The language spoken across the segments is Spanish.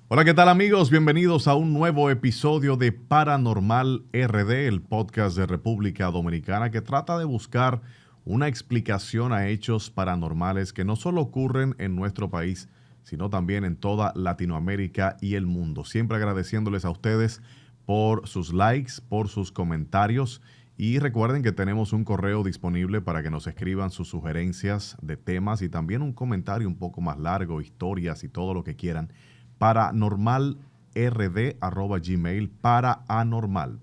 Hola, ¿qué tal amigos? Bienvenidos a un nuevo episodio de Paranormal RD, el podcast de República Dominicana que trata de buscar una explicación a hechos paranormales que no solo ocurren en nuestro país, sino también en toda Latinoamérica y el mundo. Siempre agradeciéndoles a ustedes por sus likes, por sus comentarios y recuerden que tenemos un correo disponible para que nos escriban sus sugerencias de temas y también un comentario un poco más largo, historias y todo lo que quieran. Paranormalrd@gmail, paranormal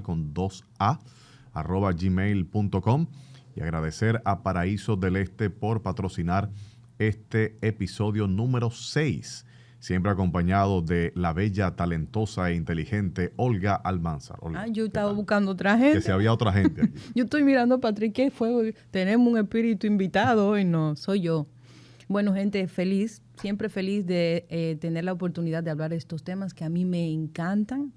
con 2A, @gmail.com. Y agradecer a Paraíso del Este por patrocinar este episodio número 6, siempre acompañado de la bella, talentosa e inteligente Olga Almanzar. Olga, Yo ¿qué estaba tal? buscando otra Que si gente. había otra gente aquí. Yo estoy mirando a Patrick, ¿qué fue hoy? Tenemos un espíritu invitado hoy, no, soy yo. Bueno, gente, feliz, siempre feliz de tener la oportunidad de hablar de estos temas que a mí me encantan.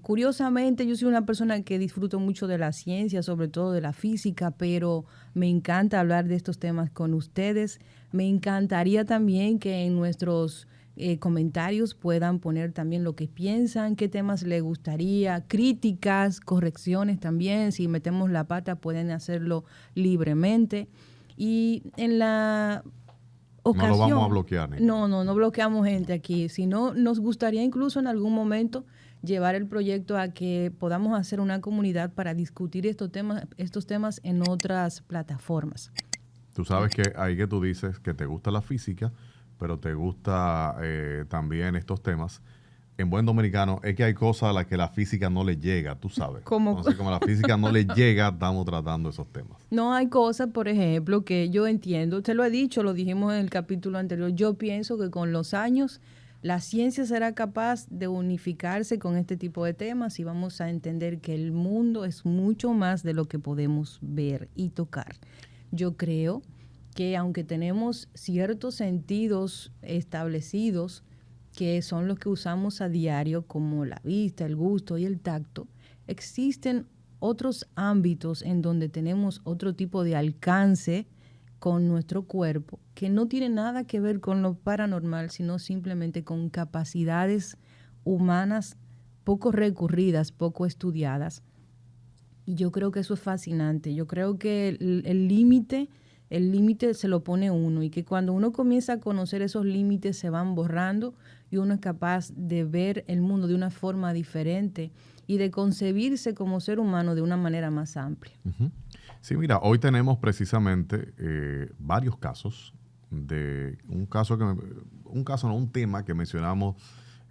Curiosamente, yo soy una persona que disfruto mucho de la ciencia, sobre todo de la física, pero me encanta hablar de estos temas con ustedes. Me encantaría también que en nuestros comentarios puedan poner también lo que piensan, qué temas les gustaría, críticas, correcciones también. Si metemos la pata, pueden hacerlo libremente. Y en la No lo vamos a ocasión, bloquear ni nada. no bloqueamos gente aquí, sino nos gustaría incluso en algún momento llevar el proyecto a que podamos hacer una comunidad para discutir estos temas en otras plataformas. Tú sabes que ahí que tú dices que te gusta la física, pero te gusta también estos temas. En buen dominicano es que hay cosas a las que la física no le llega, tú sabes. Como Entonces, como la física no le llega, estamos tratando esos temas. no hay cosas, por ejemplo, que yo entiendo, te lo he dicho, lo dijimos en el capítulo anterior, yo pienso que con los años la ciencia será capaz de unificarse con este tipo de temas y vamos a entender que el mundo es mucho más de lo que podemos ver y tocar. Yo creo que aunque tenemos ciertos sentidos establecidos, que son los que usamos a diario, como la vista, el gusto y el tacto, existen otros ámbitos en donde tenemos otro tipo de alcance con nuestro cuerpo que no tiene nada que ver con lo paranormal, sino simplemente con capacidades humanas poco recurridas, poco estudiadas. Y yo creo que eso es fascinante. Yo creo que el límite se lo pone uno y que cuando uno comienza a conocer esos límites se van borrando y uno es capaz de ver el mundo de una forma diferente y de concebirse como ser humano de una manera más amplia. Uh-huh. Sí, mira, hoy tenemos precisamente varios casos de un tema que mencionamos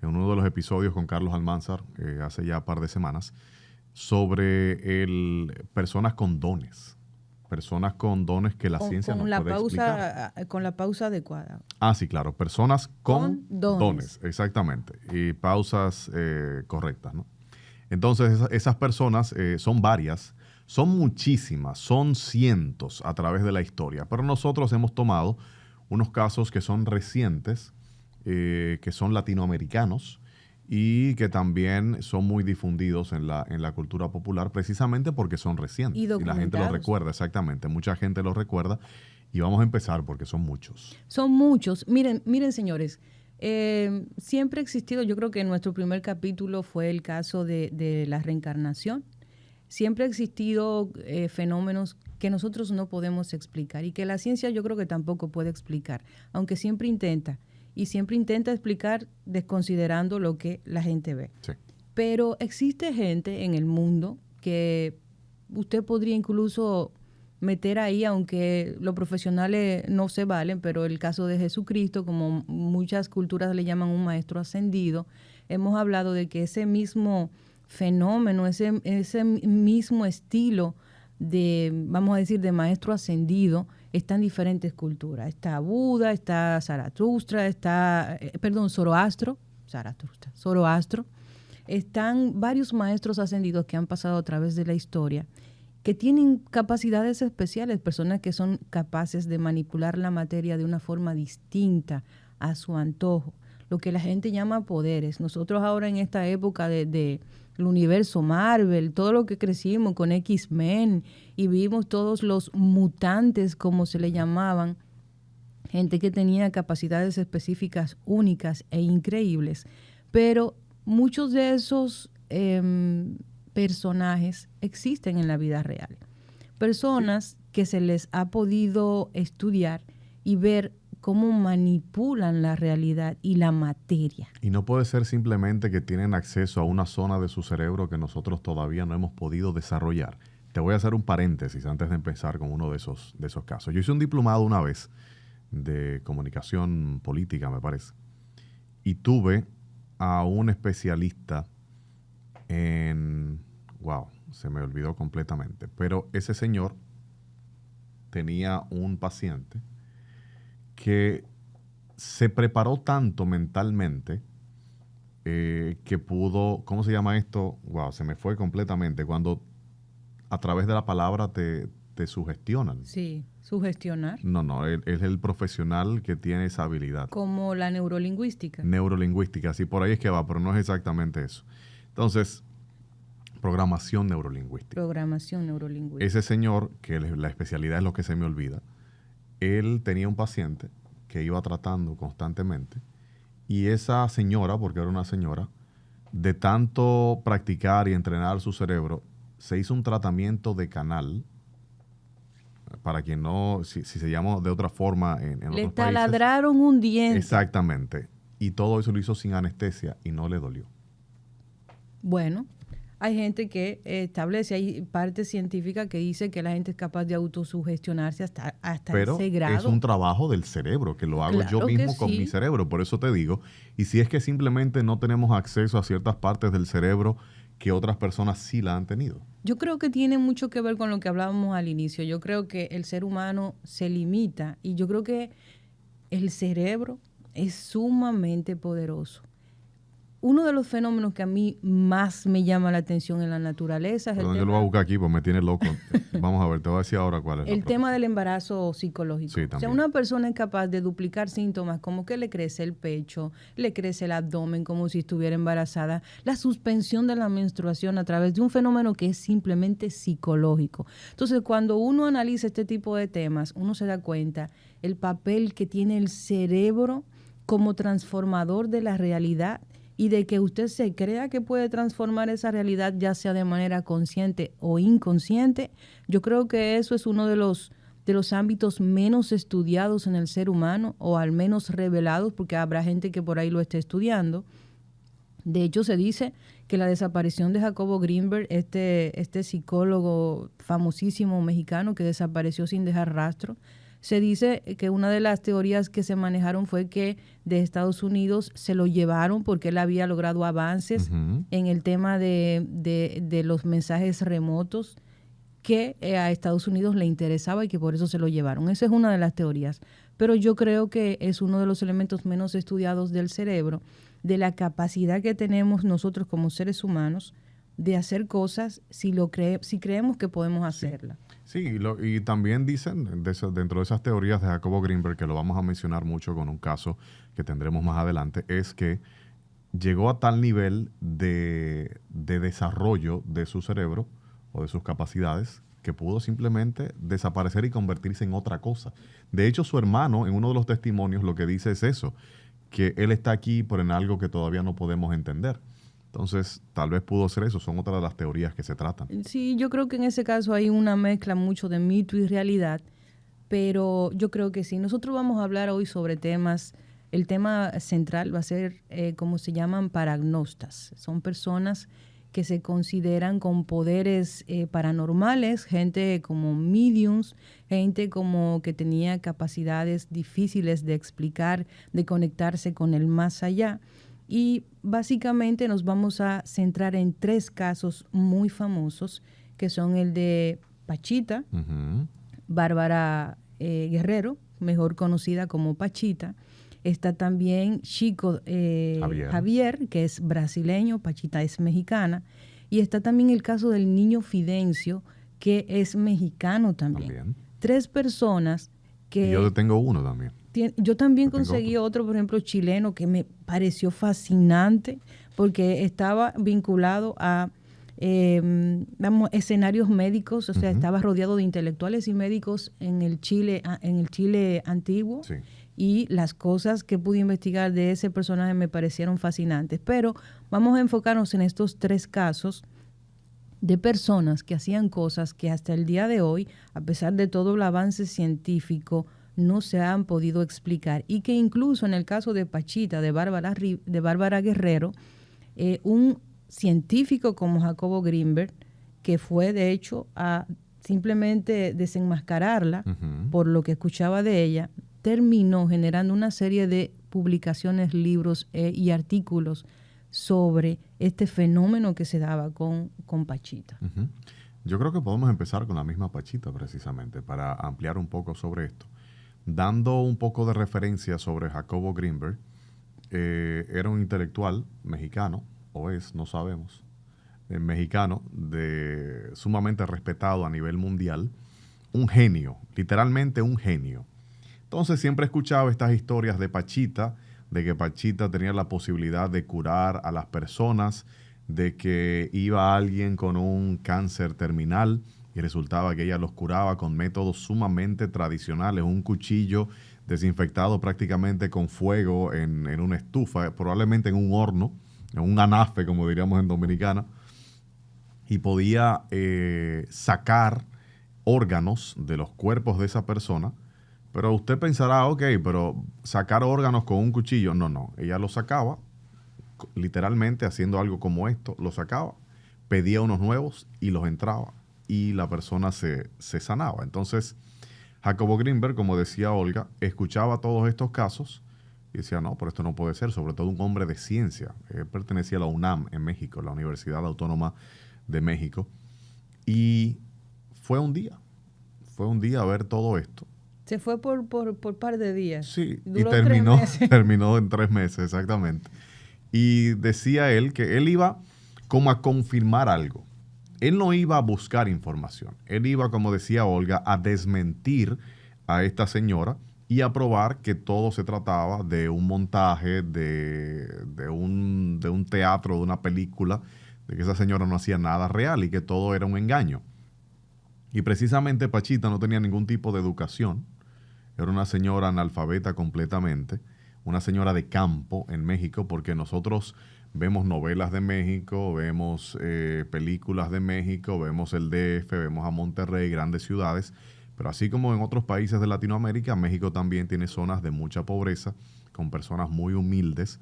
en uno de los episodios con Carlos Almanzar hace ya un par de semanas sobre personas con dones. Personas con dones que la ciencia no puede explicar. Con la pausa adecuada. Ah, sí, claro. Personas con dones. Exactamente. Y pausas correctas, ¿no? Entonces, esas personas son varias, son muchísimas, son cientos a través de la historia. Pero nosotros hemos tomado unos casos que son recientes, que son latinoamericanos, y que también son muy difundidos en la cultura popular precisamente porque son recientes. Y la gente los recuerda, exactamente. Mucha gente los recuerda. Y vamos a empezar porque son muchos. Son muchos. Miren, señores, siempre ha existido, yo creo que nuestro primer capítulo fue el caso de la reencarnación. Siempre ha existido fenómenos que nosotros no podemos explicar y que la ciencia yo creo que tampoco puede explicar, aunque siempre intenta. Y siempre intenta explicar desconsiderando lo que la gente ve. Sí. Pero existe gente en el mundo que usted podría incluso meter ahí, aunque los profesionales no se valen, pero el caso de Jesucristo, como muchas culturas le llaman un maestro ascendido, hemos hablado de que ese mismo fenómeno, ese mismo estilo de, vamos a decir, de maestro ascendido, está en diferentes culturas. Está Buda, está Zaratustra, Zoroastro. Están varios maestros ascendidos que han pasado a través de la historia, que tienen capacidades especiales, personas que son capaces de manipular la materia de una forma distinta a su antojo, lo que la gente llama poderes. Nosotros ahora en esta época de el universo Marvel, todo lo que crecimos con X-Men y vimos todos los mutantes, como se le llamaban, gente que tenía capacidades específicas únicas e increíbles, pero muchos de esos personajes existen en la vida real. Personas que se les ha podido estudiar y ver cómo manipulan la realidad y la materia. Y no puede ser simplemente que tienen acceso a una zona de su cerebro que nosotros todavía no hemos podido desarrollar. Te voy a hacer un paréntesis antes de empezar con uno de esos casos. Yo hice un diplomado una vez de comunicación política, me parece, y tuve a un especialista en... Wow, se me olvidó completamente. Pero ese señor tenía un paciente que se preparó tanto mentalmente que pudo, ¿cómo se llama esto? Wow, se me fue completamente. Cuando a través de la palabra te sugestionan. Sí, sugestionar. No, él es el profesional que tiene esa habilidad. Como la neurolingüística. Neurolingüística, sí, por ahí es que va, pero no es exactamente eso. Entonces, programación neurolingüística. Programación neurolingüística. Ese señor, que la especialidad es lo que se me olvida, él tenía un paciente que iba tratando constantemente y esa señora, porque era una señora, de tanto practicar y entrenar su cerebro, se hizo un tratamiento de canal, para quien no, si se llama de otra forma en otros países. Le taladraron un diente. Exactamente. Y todo eso lo hizo sin anestesia y no le dolió. Bueno, hay gente que establece, hay parte científica que dice que la gente es capaz de autosugestionarse hasta ese grado. Pero es un trabajo del cerebro, que lo hago Claro yo mismo sí. con mi cerebro. Por eso te digo, y si es que simplemente no tenemos acceso a ciertas partes del cerebro que otras personas sí la han tenido. Yo creo que tiene mucho que ver con lo que hablábamos al inicio. Yo creo que el ser humano se limita y yo creo que el cerebro es sumamente poderoso. Uno de los fenómenos que a mí más me llama la atención en la naturaleza es Perdón, yo lo voy a buscar aquí porque me tiene loco. Vamos a ver, te voy a decir ahora cuál es el tema del embarazo psicológico. Sí, o sea, también. una persona es capaz de duplicar síntomas como que le crece el pecho, le crece el abdomen como si estuviera embarazada, la suspensión de la menstruación a través de un fenómeno que es simplemente psicológico. Entonces, cuando uno analiza este tipo de temas, uno se da cuenta el papel que tiene el cerebro como transformador de la realidad y de que usted se crea que puede transformar esa realidad, ya sea de manera consciente o inconsciente. Yo creo que eso es uno de los ámbitos menos estudiados en el ser humano, o al menos revelados, porque habrá gente que por ahí lo esté estudiando. De hecho, se dice que la desaparición de Jacobo Greenberg, este psicólogo famosísimo mexicano que desapareció sin dejar rastro, se dice que una de las teorías que se manejaron fue que de Estados Unidos se lo llevaron porque él había logrado avances en el tema de los mensajes remotos que a Estados Unidos le interesaba y que por eso se lo llevaron. Esa es una de las teorías. Pero yo creo que es uno de los elementos menos estudiados del cerebro, de la capacidad que tenemos nosotros como seres humanos de hacer cosas si creemos que podemos hacerlas. Sí, y también dicen dentro de esas teorías de Jacobo Greenberg, que lo vamos a mencionar mucho con un caso que tendremos más adelante, es que llegó a tal nivel de desarrollo de su cerebro o de sus capacidades que pudo simplemente desaparecer y convertirse en otra cosa. De hecho, su hermano, en uno de los testimonios, lo que dice es eso, que él está aquí por en algo que todavía no podemos entender. Entonces, tal vez pudo ser eso, son otras de las teorías que se tratan. Sí, yo creo que en ese caso hay una mezcla mucho de mito y realidad, pero yo creo que sí. Nosotros vamos a hablar hoy sobre temas, el tema central va a ser como se llaman paragnostas. Son personas que se consideran con poderes paranormales, gente como mediums, gente como que tenía capacidades difíciles de explicar, de conectarse con el más allá. Y básicamente nos vamos a centrar en 3 casos muy famosos, que son el de Pachita, Bárbara Guerrero, mejor conocida como Pachita. Está también Chico Javier, que es brasileño, Pachita es mexicana. Y está también el caso del niño Fidencio, que es mexicano también. 3 personas que... Y yo tengo uno también. Yo también conseguí otro, por ejemplo, chileno, que me pareció fascinante porque estaba vinculado a escenarios médicos, o sea, estaba rodeado de intelectuales y médicos en el Chile antiguo. Sí. y las cosas que pude investigar de ese personaje me parecieron fascinantes. Pero vamos a enfocarnos en estos 3 casos de personas que hacían cosas que hasta el día de hoy, a pesar de todo el avance científico, no se han podido explicar, y que incluso en el caso de Pachita, de Bárbara Guerrero, un científico como Jacobo Greenberg, que fue de hecho a simplemente desenmascararla por lo que escuchaba de ella, terminó generando una serie de publicaciones, libros y artículos sobre este fenómeno que se daba con Pachita. Yo creo que podemos empezar con la misma Pachita precisamente para ampliar un poco sobre esto. Dando un poco de referencia sobre Jacobo Greenberg, era un intelectual mexicano, o es, no sabemos, mexicano, sumamente respetado a nivel mundial, un genio, literalmente un genio. Entonces siempre escuchaba estas historias de Pachita, de que Pachita tenía la posibilidad de curar a las personas, de que iba alguien con un cáncer terminal y resultaba que ella los curaba con métodos sumamente tradicionales, un cuchillo desinfectado prácticamente con fuego en una estufa, probablemente en un horno, en un anafe, como diríamos en Dominicana, y podía sacar órganos de los cuerpos de esa persona. Pero usted pensará, ok, pero sacar órganos con un cuchillo, no, ella los sacaba, literalmente haciendo algo como esto, los sacaba, pedía unos nuevos y los entraba y la persona se sanaba. Entonces, Jacobo Greenberg, como decía Olga, escuchaba todos estos casos y decía, no, pero esto no puede ser, sobre todo un hombre de ciencia. Él pertenecía a la UNAM en México, la Universidad Autónoma de México, y fue un día a ver todo esto. Se fue por par de días. Sí, duró y terminó en 3 meses, exactamente. Y decía él que él iba como a confirmar algo. Él no iba a buscar información. Él iba, como decía Olga, a desmentir a esta señora y a probar que todo se trataba de un montaje, de un teatro, de una película, de que esa señora no hacía nada real y que todo era un engaño. Y precisamente Pachita no tenía ningún tipo de educación. Era una señora analfabeta completamente, una señora de campo en México, porque nosotros vemos novelas de México, vemos películas de México, vemos el DF, vemos a Monterrey, grandes ciudades, pero así como en otros países de Latinoamérica, México también tiene zonas de mucha pobreza, con personas muy humildes,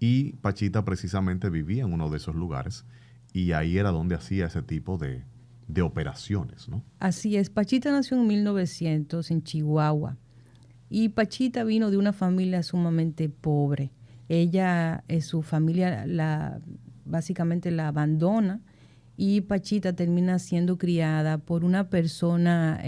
y Pachita precisamente vivía en uno de esos lugares, y ahí era donde hacía ese tipo de operaciones, ¿no? Así es. Pachita nació en 1900 en Chihuahua. Y Pachita vino de una familia sumamente pobre. Ella, su familia básicamente la abandona y Pachita termina siendo criada por una persona,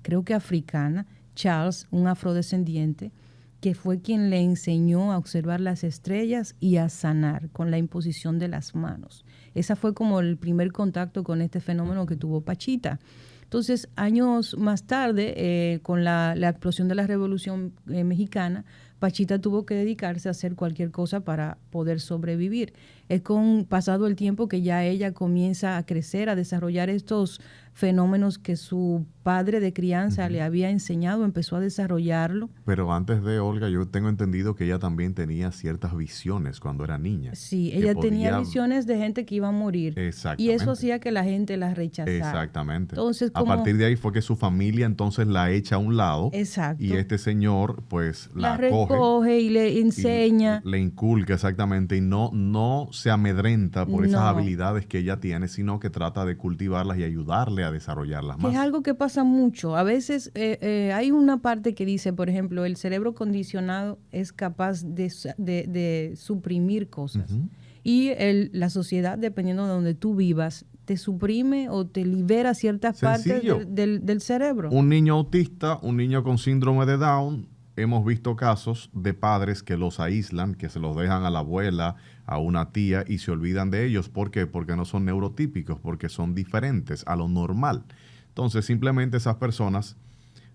creo que africana, Charles, un afrodescendiente, que fue quien le enseñó a observar las estrellas y a sanar con la imposición de las manos. Esa fue como el primer contacto con este fenómeno que tuvo Pachita. Entonces, años más tarde, con la explosión de la Revolución Mexicana, Pachita tuvo que dedicarse a hacer cualquier cosa para poder sobrevivir. Es con pasado el tiempo que ya ella comienza a crecer, a desarrollar estos fenómenos que su padre de crianza le había enseñado, empezó a desarrollarlo. Pero antes de Olga, yo tengo entendido que ella también tenía ciertas visiones cuando era niña. Sí, ella tenía visiones de gente que iba a morir. Exactamente. Y eso hacía que la gente la rechazara. Exactamente. Entonces, a partir de ahí fue que su familia entonces la echa a un lado. Exacto. Y este señor pues la recoge y le enseña. Le inculca exactamente y no se amedrenta por esas habilidades que ella tiene, sino que trata de cultivarlas y ayudarle a desarrollarlas más. Es algo que pasa mucho. A veces hay una parte que dice, por ejemplo, el cerebro condicionado es capaz de suprimir cosas. Y la sociedad, dependiendo de donde tú vivas, te suprime o te libera ciertas partes del cerebro. Un niño autista, un niño con síndrome de Down, hemos visto casos de padres que los aíslan, que se los dejan a la abuela, a una tía y se olvidan de ellos. ¿Por qué? Porque no son neurotípicos, porque son diferentes a lo normal. Entonces, simplemente esas personas,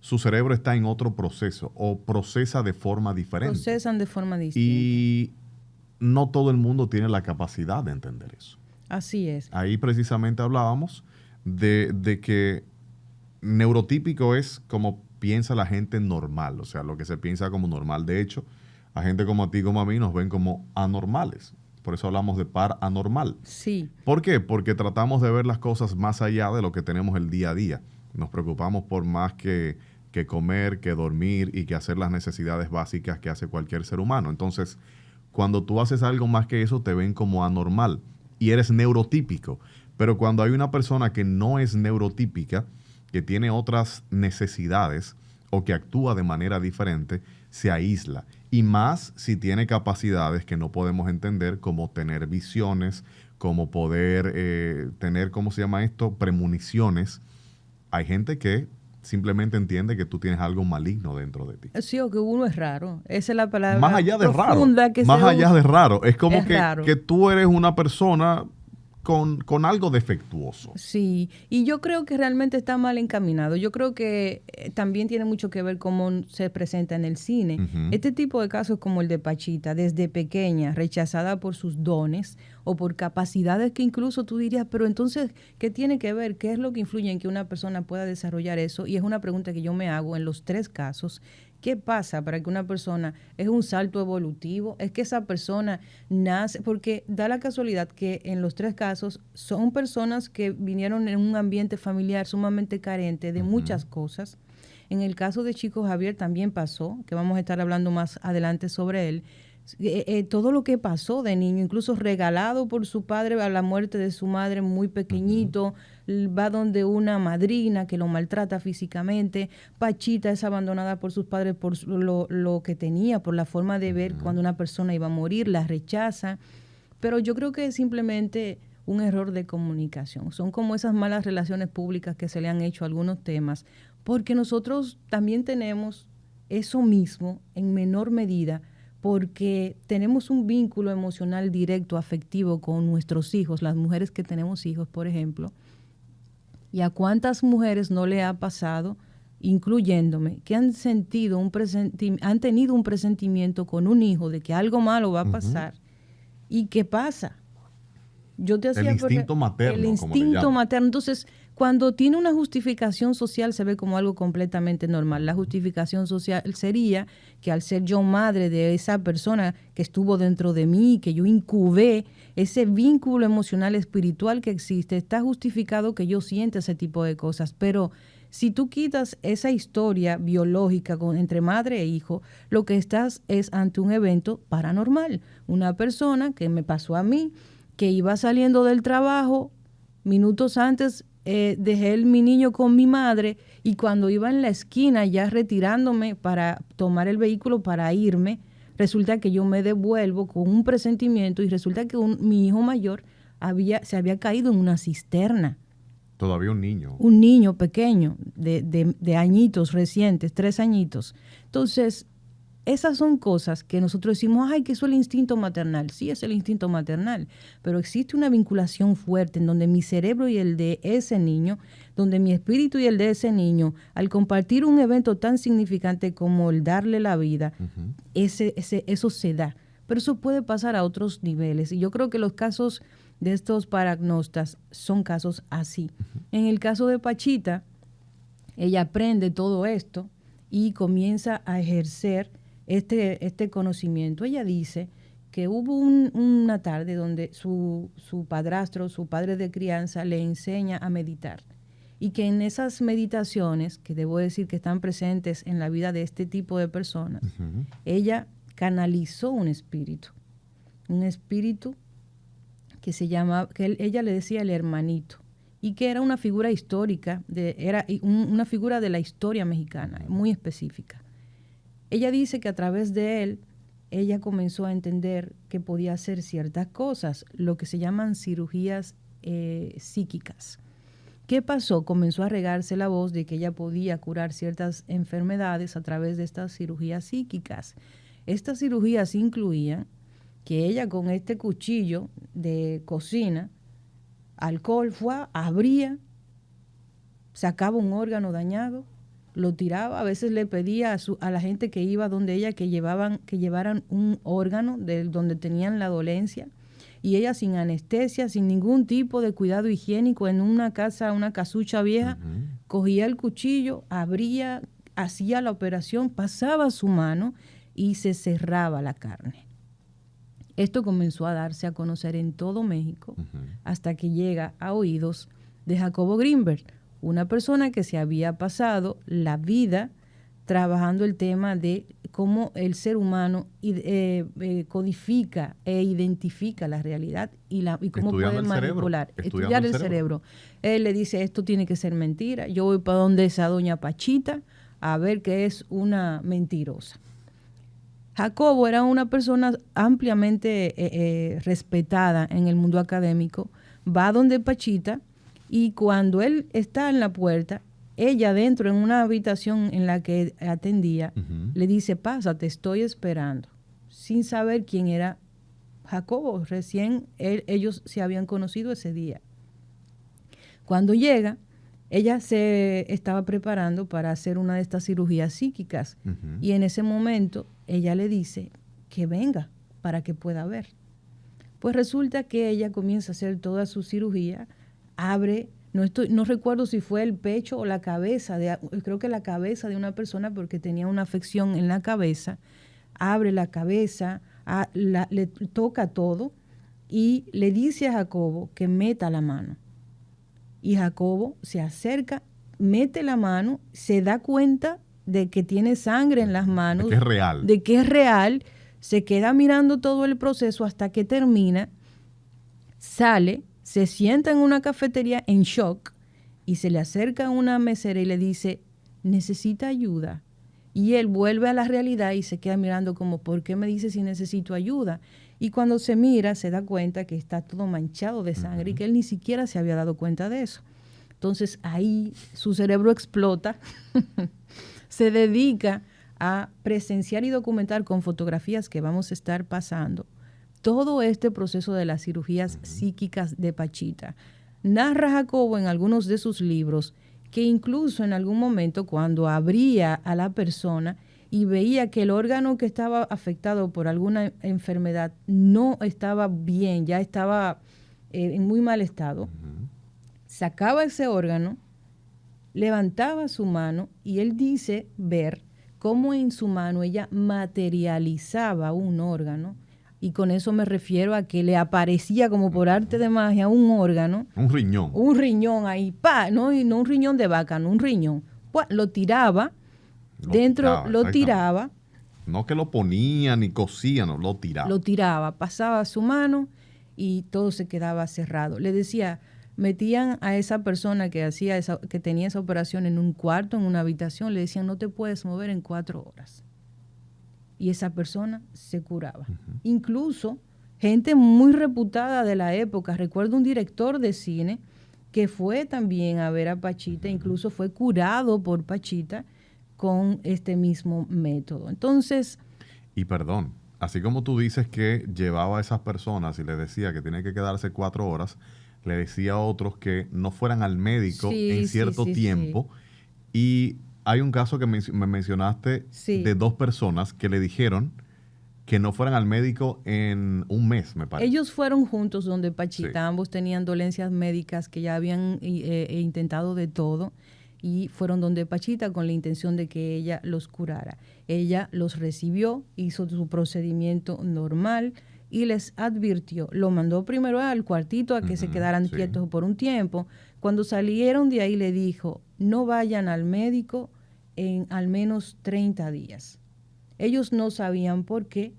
su cerebro está en otro proceso o procesa de forma diferente. Procesan de forma distinta. Y no todo el mundo tiene la capacidad de entender eso. Así es. Ahí precisamente hablábamos de que neurotípico es como piensa la gente normal, o sea, lo que se piensa como normal. De hecho, a gente como a ti, como a mí, nos ven como anormales. Por eso hablamos de par anormal. Sí. ¿Por qué? Porque tratamos de ver las cosas más allá de lo que tenemos el día a día. Nos preocupamos por más que comer, que dormir y que hacer las necesidades básicas que hace cualquier ser humano. Entonces, cuando tú haces algo más que eso, te ven como anormal y eres neurotípico. Pero cuando hay una persona que no es neurotípica, que tiene otras necesidades o que actúa de manera diferente, se aísla. Y más si tiene capacidades que no podemos entender, como tener visiones, como poder tener, ¿cómo se llama esto? Premoniciones. Hay gente que simplemente entiende que tú tienes algo maligno dentro de ti. Sí, o que uno es raro. Esa es la palabra más allá de raro. Que más allá de raro. Es como raro. Que tú eres una persona con algo defectuoso. Sí, y yo creo que realmente está mal encaminado. Yo creo que también tiene mucho que ver cómo se presenta en el cine. Este tipo de casos como el de Pachita, desde pequeña, rechazada por sus dones o por capacidades que incluso tú dirías, pero entonces, ¿qué tiene que ver? ¿Qué es lo que influye en que una persona pueda desarrollar eso? Y es una pregunta que yo me hago en los 3 casos. ¿Qué pasa para que una persona, es un salto evolutivo? Es que esa persona nace, porque da la casualidad que en los 3 casos son personas que vinieron en un ambiente familiar sumamente carente de muchas cosas. En el caso de Chico Javier también pasó, que vamos a estar hablando más adelante sobre él. Todo lo que pasó de niño, incluso regalado por su padre a la muerte de su madre muy pequeñito, va donde una madrina que lo maltrata físicamente. Pachita es abandonada por sus padres por lo que tenía, por la forma de ver cuando una persona iba a morir, la rechaza. Pero yo creo que es simplemente un error de comunicación. Son como esas malas relaciones públicas que se le han hecho a algunos temas, porque nosotros también tenemos eso mismo en menor medida, porque tenemos un vínculo emocional directo, afectivo con nuestros hijos, las mujeres que tenemos hijos, por ejemplo. ¿Y a cuántas mujeres no le ha pasado, incluyéndome, que han tenido un presentimiento con un hijo de que algo malo va a pasar? ¿Y qué pasa? Yo te hacía el instinto materno. El instinto materno. Entonces, cuando tiene una justificación social se ve como algo completamente normal. La justificación social sería que al ser yo madre de esa persona que estuvo dentro de mí, que yo incubé, ese vínculo emocional espiritual que existe, está justificado que yo sienta ese tipo de cosas. Pero si tú quitas esa historia biológica entre madre e hijo, lo que estás es ante un evento paranormal. Una persona, que me pasó a mí, que iba saliendo del trabajo, minutos antes dejé mi niño con mi madre, y cuando iba en la esquina ya retirándome para tomar el vehículo para irme, resulta que yo me devuelvo con un presentimiento y resulta que mi hijo mayor se había caído en una cisterna. Todavía un niño. Un niño pequeño, de añitos recientes, 3 añitos. Entonces, esas son cosas que nosotros decimos, ay, que eso es el instinto maternal. Sí, es el instinto maternal, pero existe una vinculación fuerte en donde mi cerebro y el de ese niño, donde mi espíritu y el de ese niño, al compartir un evento tan significante como el darle la vida, eso se da. Pero eso puede pasar a otros niveles. Y yo creo que los casos de estos paragnostas son casos así. En el caso de Pachita, ella aprende todo esto y comienza a ejercer este conocimiento. Ella dice que hubo una tarde donde su padrastro, su padre de crianza, le enseña a meditar. Y que en esas meditaciones, que debo decir que están presentes en la vida de este tipo de personas, ella canalizó un espíritu que se llama, que ella le decía el hermanito, y que era una figura histórica, era una figura de la historia mexicana, muy específica. Ella dice que a través de él, ella comenzó a entender que podía hacer ciertas cosas, lo que se llaman cirugías psíquicas. ¿Qué pasó? Comenzó a regarse la voz de que ella podía curar ciertas enfermedades a través de estas cirugías psíquicas. Estas cirugías incluían que ella con este cuchillo de cocina, alcohol, abría, sacaba un órgano dañado, lo tiraba, a veces le pedía a la gente que iba donde ella que llevaran un órgano de donde tenían la dolencia, y ella sin anestesia, sin ningún tipo de cuidado higiénico, en una casucha vieja, cogía el cuchillo, abría hacía la operación, pasaba su mano y se cerraba la carne. Esto comenzó a darse a conocer en todo México hasta que llega a oídos de Jacobo Greenberg, una persona que se había pasado la vida trabajando el tema de cómo el ser humano codifica e identifica la realidad y cómo puede manipular, estudiar el cerebro. Él le dice, esto tiene que ser mentira. Yo voy para donde esa doña Pachita a ver que es una mentirosa. Jacobo era una persona ampliamente respetada en el mundo académico. Va donde Pachita y cuando él está en la puerta, ella dentro en una habitación en la que atendía, le dice, pasa, te estoy esperando, sin saber quién era Jacobo. Recién ellos se habían conocido ese día. Cuando llega, ella se estaba preparando para hacer una de estas cirugías psíquicas y en ese momento ella le dice que venga para que pueda ver. Pues resulta que ella comienza a hacer toda su cirugía, abre, no recuerdo si fue el pecho o la cabeza, creo que la cabeza de una persona porque tenía una afección en la cabeza, abre la cabeza, le toca todo y le dice a Jacobo que meta la mano. Y Jacobo se acerca, mete la mano, se da cuenta de que tiene sangre en las manos. De que es real. De que es real. Se queda mirando todo el proceso hasta que termina, sale, se sienta en una cafetería en shock y se le acerca a una mesera y le dice, necesita ayuda. Y él vuelve a la realidad y se queda mirando como, ¿por qué me dice si necesito ayuda? Y cuando se mira, se da cuenta que está todo manchado de sangre y que él ni siquiera se había dado cuenta de eso. Entonces ahí su cerebro explota, se dedica a presenciar y documentar con fotografías que vamos a estar pasando todo este proceso de las cirugías psíquicas de Pachita. Narra Jacobo en algunos de sus libros que incluso en algún momento cuando abría a la persona y veía que el órgano que estaba afectado por alguna enfermedad no estaba bien, ya estaba en muy mal estado, sacaba ese órgano, levantaba su mano y él dice ver cómo en su mano ella materializaba un órgano. Y con eso me refiero a que le aparecía como por arte de magia un órgano. Un riñón. Un riñón ahí, no un riñón de vaca, no un riñón. Pues, lo tiraba, lo tiraba. No que lo ponía ni cosía, no, lo tiraba. Lo tiraba, pasaba su mano y todo se quedaba cerrado. Le decía, metían a esa persona que tenía esa operación en un cuarto, en una habitación, le decían, no te puedes mover en 4 horas. Y esa persona se curaba. Incluso gente muy reputada de la época. Recuerdo un director de cine que fue también a ver a Pachita, incluso fue curado por Pachita con este mismo método. Entonces... Y perdón, así como tú dices que llevaba a esas personas y les decía que tiene que quedarse 4 horas, le decía a otros que no fueran al médico en cierto tiempo. Y hay un caso que me mencionaste de 2 personas que le dijeron que no fueran al médico en un mes, me parece. Ellos fueron juntos donde Pachita, ambos tenían dolencias médicas que ya habían intentado de todo y fueron donde Pachita con la intención de que ella los curara. Ella los recibió, hizo su procedimiento normal y les advirtió. Lo mandó primero al cuartito a que se quedaran quietos por un tiempo. Cuando salieron de ahí le dijo, no vayan al médico en al menos 30 días. Ellos no sabían por qué,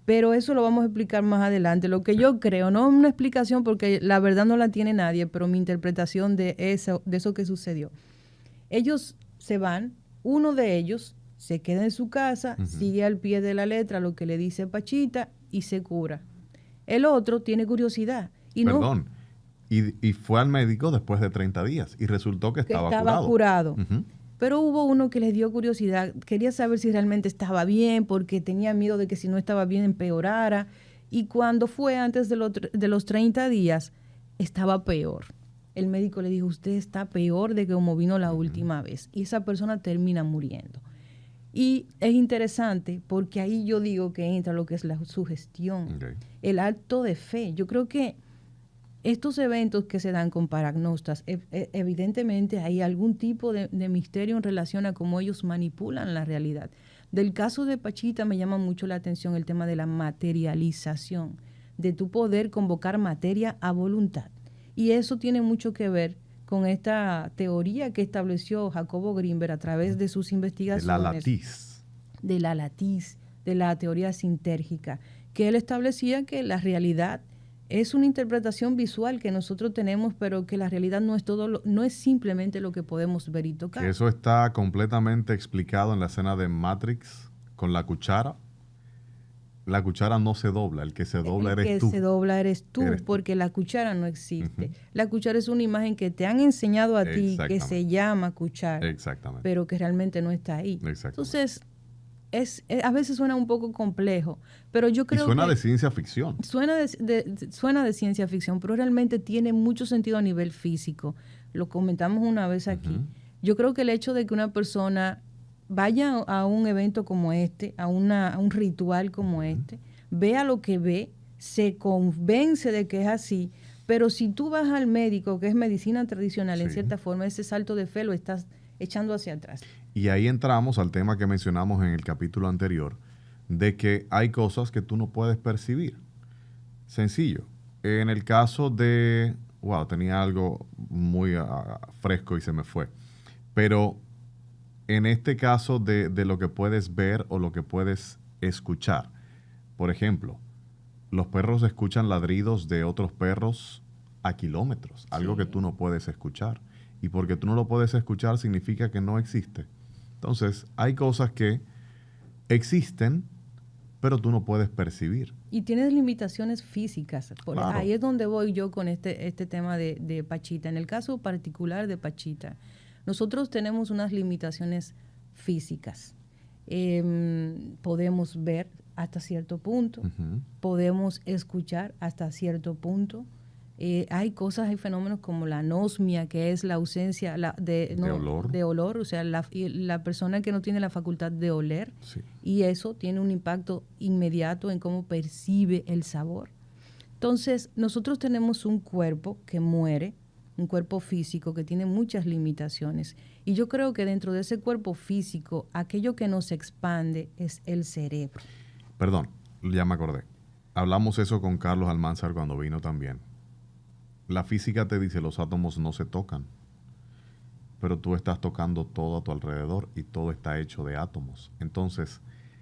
pero eso lo vamos a explicar más adelante. Lo que yo creo, no una explicación porque la verdad no la tiene nadie, pero mi interpretación de eso que sucedió. Ellos se van, uno de ellos se queda en su casa, sigue al pie de la letra lo que le dice Pachita y se cura. El otro tiene curiosidad. Perdón. Y fue al médico después de 30 días y resultó que estaba curado. Pero hubo uno que les dio curiosidad, quería saber si realmente estaba bien, porque tenía miedo de que si no estaba bien empeorara. Y cuando fue antes de los 30 días, estaba peor. El médico le dijo, usted está peor de como vino la última vez. Y esa persona termina muriendo. Y es interesante porque ahí yo digo que entra lo que es la sugestión, el acto de fe. Yo creo que estos eventos que se dan con paragnostas, evidentemente hay algún tipo de misterio en relación a cómo ellos manipulan la realidad. Del caso de Pachita me llama mucho la atención el tema de la materialización, de tu poder convocar materia a voluntad. Y eso tiene mucho que ver con esta teoría que estableció Jacobo Grinberg a través de sus investigaciones. De la latiz, de la teoría sintérgica, que él establecía que la realidad es una interpretación visual que nosotros tenemos, pero que la realidad no es no es simplemente lo que podemos ver y tocar. Eso está completamente explicado en la escena de Matrix con la cuchara. La cuchara no se dobla, el que se dobla eres tú. El que se dobla eres tú, porque la cuchara no existe. La cuchara es una imagen que te han enseñado a ti, que se llama cuchara, pero que realmente no está ahí. Entonces, a veces suena un poco complejo, pero yo creo que... suena de ciencia ficción. Suena de ciencia ficción, pero realmente tiene mucho sentido a nivel físico. Lo comentamos una vez aquí. Yo creo que el hecho de que una persona vaya a un evento como este, a un ritual como este, vea lo que ve, se convence de que es así, pero si tú vas al médico, que es medicina tradicional, en cierta forma, ese salto de fe lo estás echando hacia atrás. Y ahí entramos al tema que mencionamos en el capítulo anterior, de que hay cosas que tú no puedes percibir. Sencillo. En el caso de... Wow, tenía algo muy fresco y se me fue. Pero en este caso de lo que puedes ver o lo que puedes escuchar. Por ejemplo, los perros escuchan ladridos de otros perros a kilómetros, algo que tú no puedes escuchar. Y porque tú no lo puedes escuchar significa que no existe. Entonces, hay cosas que existen, pero tú no puedes percibir. Y tienes limitaciones físicas. Claro. Ahí es donde voy yo con este tema de Pachita. En el caso particular de Pachita, nosotros tenemos unas limitaciones físicas. Podemos ver hasta cierto punto, podemos escuchar hasta cierto punto. Hay cosas, hay fenómenos como la anosmia, que es la ausencia de olor, o sea, la persona que no tiene la facultad de oler, y eso tiene un impacto inmediato en cómo percibe el sabor. Entonces, nosotros tenemos un cuerpo que muere, un cuerpo físico que tiene muchas limitaciones, y yo creo que dentro de ese cuerpo físico, aquello que nos expande es el cerebro. Perdón, ya me acordé. Hablamos eso con Carlos Almanzar cuando vino también. La física te dice los átomos no se tocan, pero tú estás tocando todo a tu alrededor y todo está hecho de átomos. Entonces,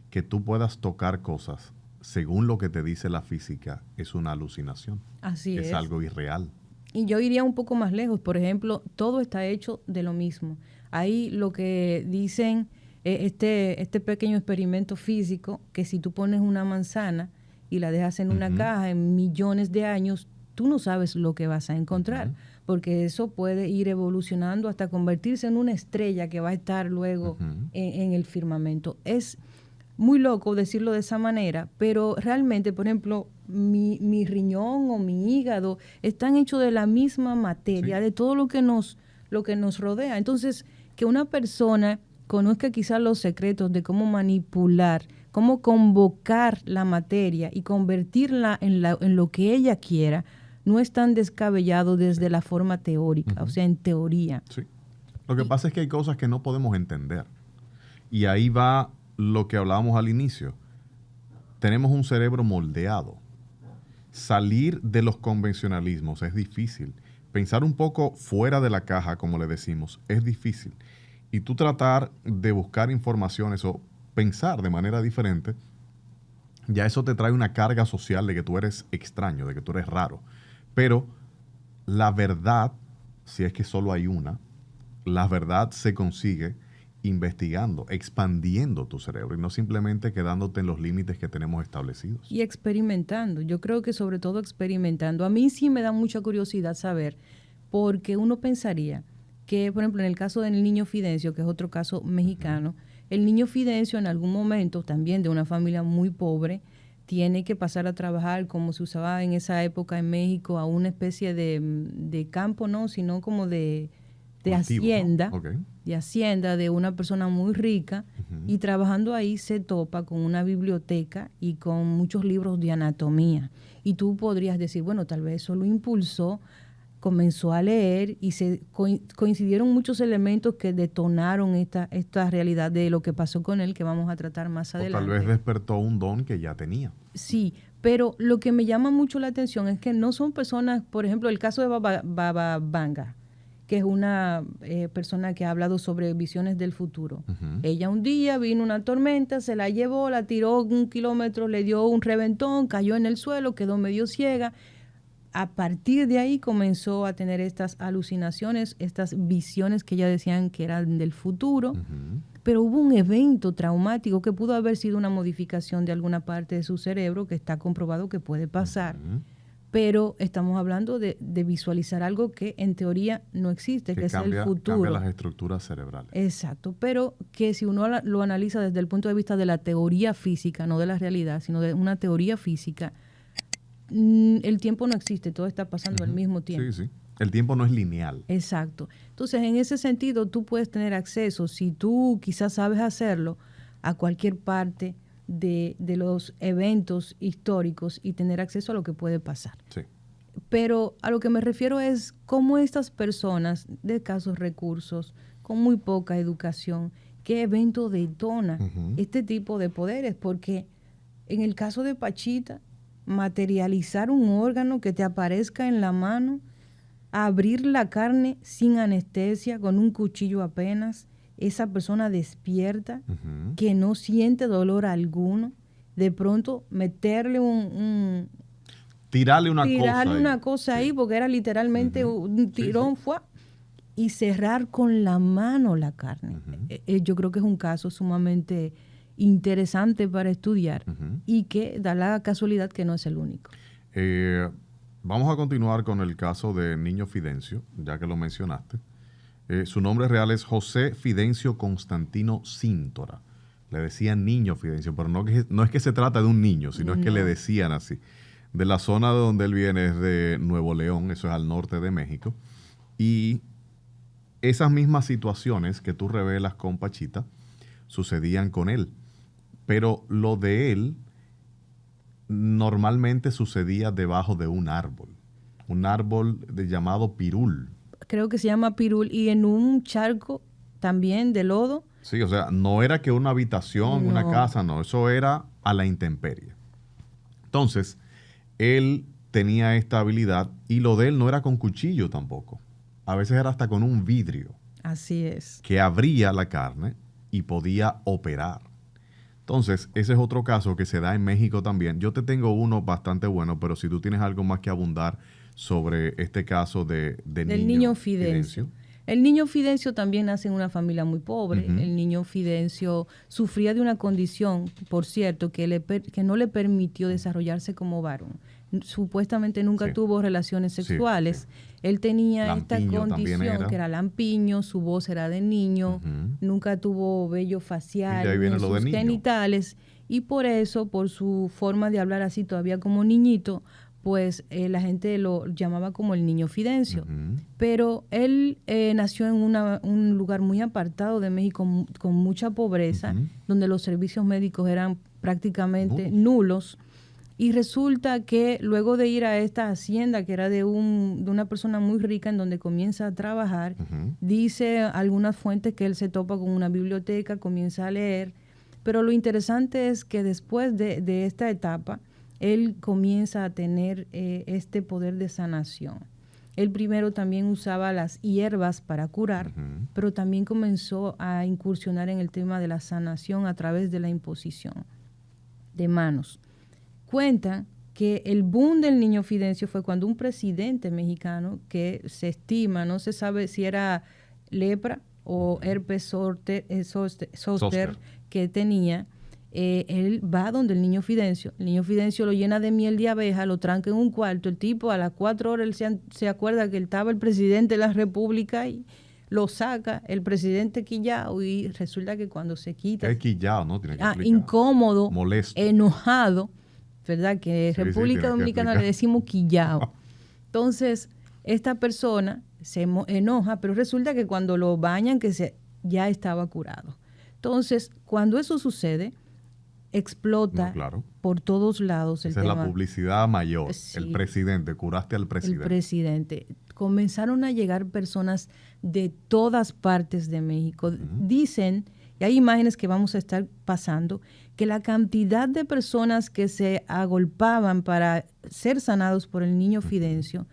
que tú puedas tocar cosas según lo que te dice la física es una alucinación. Así es. Es algo irreal. Y yo iría un poco más lejos. Por ejemplo, todo está hecho de lo mismo. Ahí lo que dicen, este pequeño experimento físico, que si tú pones una manzana y la dejas en una caja en millones de años, tú no sabes lo que vas a encontrar, porque eso puede ir evolucionando hasta convertirse en una estrella que va a estar luego en el firmamento. Es muy loco decirlo de esa manera, pero realmente, por ejemplo, mi riñón o mi hígado están hechos de la misma materia, de todo lo que nos rodea. Entonces, que una persona conozca quizás los secretos de cómo manipular, cómo convocar la materia y convertirla en lo que ella quiera, no es tan descabellado desde la forma teórica, o sea, en teoría. Sí. Lo que pasa es que hay cosas que no podemos entender. Y ahí va lo que hablábamos al inicio. Tenemos un cerebro moldeado. Salir de los convencionalismos es difícil. Pensar un poco fuera de la caja, como le decimos, es difícil. Y tú tratar de buscar informaciones o pensar de manera diferente, ya eso te trae una carga social de que tú eres extraño, de que tú eres raro. Pero la verdad, si es que solo hay una, la verdad se consigue investigando, expandiendo tu cerebro y no simplemente quedándote en los límites que tenemos establecidos. Y experimentando. Yo creo que sobre todo experimentando. A mí sí me da mucha curiosidad saber, porque uno pensaría que, por ejemplo, en el caso del niño Fidencio, que es otro caso mexicano, el niño Fidencio en algún momento, también de una familia muy pobre, tiene que pasar a trabajar, como se usaba en esa época en México, a una especie de campo, no, sino como de de cultivo, Hacienda, ¿no? Okay. de Hacienda, de una persona muy rica, y trabajando ahí se topa con una biblioteca y con muchos libros de anatomía. Y tú podrías decir, bueno, tal vez eso lo impulsó, comenzó a leer y se coincidieron muchos elementos que detonaron esta realidad de lo que pasó con él, que vamos a tratar más adelante. O tal vez despertó un don que ya tenía. Sí, pero lo que me llama mucho la atención es que no son personas, por ejemplo, el caso de Baba Vanga, que es una persona que ha hablado sobre visiones del futuro. Ella un día vino una tormenta, se la llevó, la tiró 1 kilómetro, le dio un reventón, cayó en el suelo, quedó medio ciega. A partir de ahí comenzó a tener estas alucinaciones, estas visiones que ella decían que eran del futuro, pero hubo un evento traumático que pudo haber sido una modificación de alguna parte de su cerebro, que está comprobado que puede pasar, pero estamos hablando de visualizar algo que en teoría no existe, que es el futuro. Cambia las estructuras cerebrales. Exacto, pero que si uno lo analiza desde el punto de vista de la teoría física, no de la realidad, sino de una teoría física, el tiempo no existe, todo está pasando al mismo tiempo. Sí, sí. El tiempo no es lineal. Exacto. Entonces, en ese sentido, tú puedes tener acceso, si tú quizás sabes hacerlo, a cualquier parte de los eventos históricos y tener acceso a lo que puede pasar. Sí. Pero a lo que me refiero es cómo estas personas de escasos recursos, con muy poca educación, qué evento detona este tipo de poderes, porque en el caso de Pachita, materializar un órgano que te aparezca en la mano, abrir la carne sin anestesia, con un cuchillo apenas, esa persona despierta, que no siente dolor alguno, de pronto meterle tirarle una cosa ahí, porque era literalmente un tirón, y cerrar con la mano la carne. Yo creo que es un caso sumamente interesante para estudiar y que da la casualidad que no es el único. Vamos a continuar con el caso de Niño Fidencio, ya que lo mencionaste. Su nombre real es José Fidencio Constantino Cíntora. Le decían Niño Fidencio, pero no es que se trata de un niño, sino es que le decían así. De la zona de donde él viene es de Nuevo León, eso es al norte de México. Y esas mismas situaciones que tú revelas con Pachita sucedían con él. Pero lo de él normalmente sucedía debajo de un árbol llamado pirul. Creo que se llama pirul, y en un charco también de lodo. Sí, o sea, no era que una habitación, una casa, no, eso era a la intemperie. Entonces, él tenía esta habilidad y lo de él no era con cuchillo tampoco. A veces era hasta con un vidrio. Así es. Que abría la carne y podía operar. Entonces, ese es otro caso que se da en México también. Yo te tengo uno bastante bueno, pero si tú tienes algo más que abundar sobre este caso del niño Fidencio. El niño Fidencio también nace en una familia muy pobre. El niño Fidencio sufría de una condición, por cierto, que no le permitió desarrollarse como varón. Supuestamente nunca tuvo relaciones sexuales. Él tenía lampiño, esta condición que era lampiño, su voz era de niño, nunca tuvo vello facial, ni en sus genitales, y por eso, por su forma de hablar así todavía como niñito, pues la gente lo llamaba como el niño Fidencio. Pero él nació en un lugar muy apartado de México, con mucha pobreza, donde los servicios médicos eran prácticamente nulos. Y resulta que luego de ir a esta hacienda, que era de una persona muy rica, en donde comienza a trabajar, dice algunas fuentes que él se topa con una biblioteca, comienza a leer. Pero lo interesante es que después de esta etapa, él comienza a tener este poder de sanación. Él primero también usaba las hierbas para curar, pero también comenzó a incursionar en el tema de la sanación a través de la imposición de manos. Cuentan que el boom del niño Fidencio fue cuando un presidente mexicano, que se estima, no se sabe si era lepra o herpes zóster que tenía, él va donde el niño Fidencio lo llena de miel de abeja, lo tranca en un cuarto, el tipo a las 4 horas él se acuerda que él estaba el presidente de la República y lo saca, el presidente quillao, y resulta que cuando se quita... Es quillao, ¿no? Tiene que explicar. Incómodo, molesto, enojado, ¿verdad? Que República Dominicana le decimos quillao. Entonces, esta persona enoja, pero resulta que cuando lo bañan ya estaba curado. Entonces, cuando eso sucede, explota por todos lados el tema. Esa es la publicidad mayor. Sí, el presidente, curaste al presidente. El presidente. Comenzaron a llegar personas de todas partes de México. Dicen, y hay imágenes que vamos a estar pasando, que la cantidad de personas que se agolpaban para ser sanados por el niño Fidencio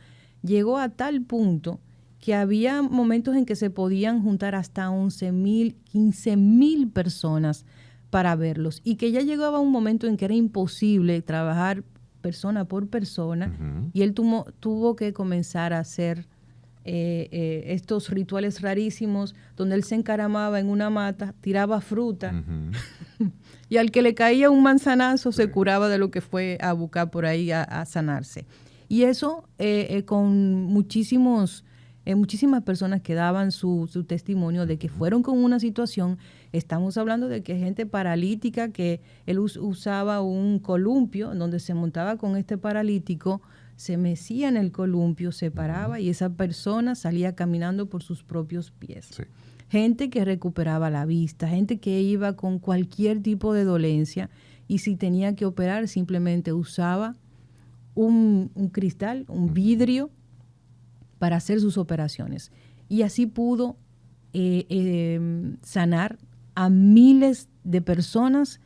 llegó a tal punto que había momentos en que se podían juntar hasta 11,000, 15,000 personas para verlos, y que ya llegaba un momento en que era imposible trabajar persona por persona, y él tuvo que comenzar a hacer estos rituales rarísimos donde él se encaramaba en una mata, tiraba fruta y al que le caía un manzanazo se curaba de lo que fue a buscar por ahí a sanarse. Y eso con muchísimas personas que daban su testimonio de que fueron con una situación. Estamos hablando de que gente paralítica, que él usaba un columpio en donde se montaba con este paralítico, se mecía en el columpio, se paraba y esa persona salía caminando por sus propios pies. Sí. Gente que recuperaba la vista, gente que iba con cualquier tipo de dolencia y si tenía que operar simplemente usaba un cristal, un vidrio para hacer sus operaciones. Y así pudo sanar a miles de personas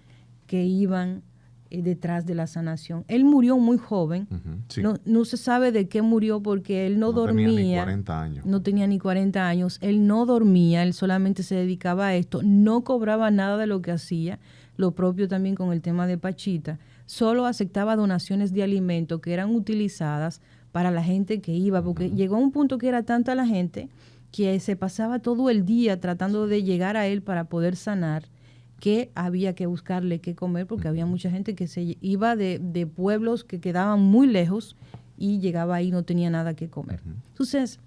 que iban detrás de la sanación. Él murió muy joven. Sí. No se sabe de qué murió porque él no dormía. No tenía ni 40 años. No tenía ni 40 años. Él no dormía, él solamente se dedicaba a esto. No cobraba nada de lo que hacía. Lo propio también con el tema de Pachita. Solo aceptaba donaciones de alimentos que eran utilizadas para la gente que iba, porque llegó a un punto que era tanta la gente que se pasaba todo el día tratando de llegar a él para poder sanar, que había que buscarle qué comer, porque había mucha gente que se iba de pueblos que quedaban muy lejos y llegaba ahí y no tenía nada que comer. Entonces,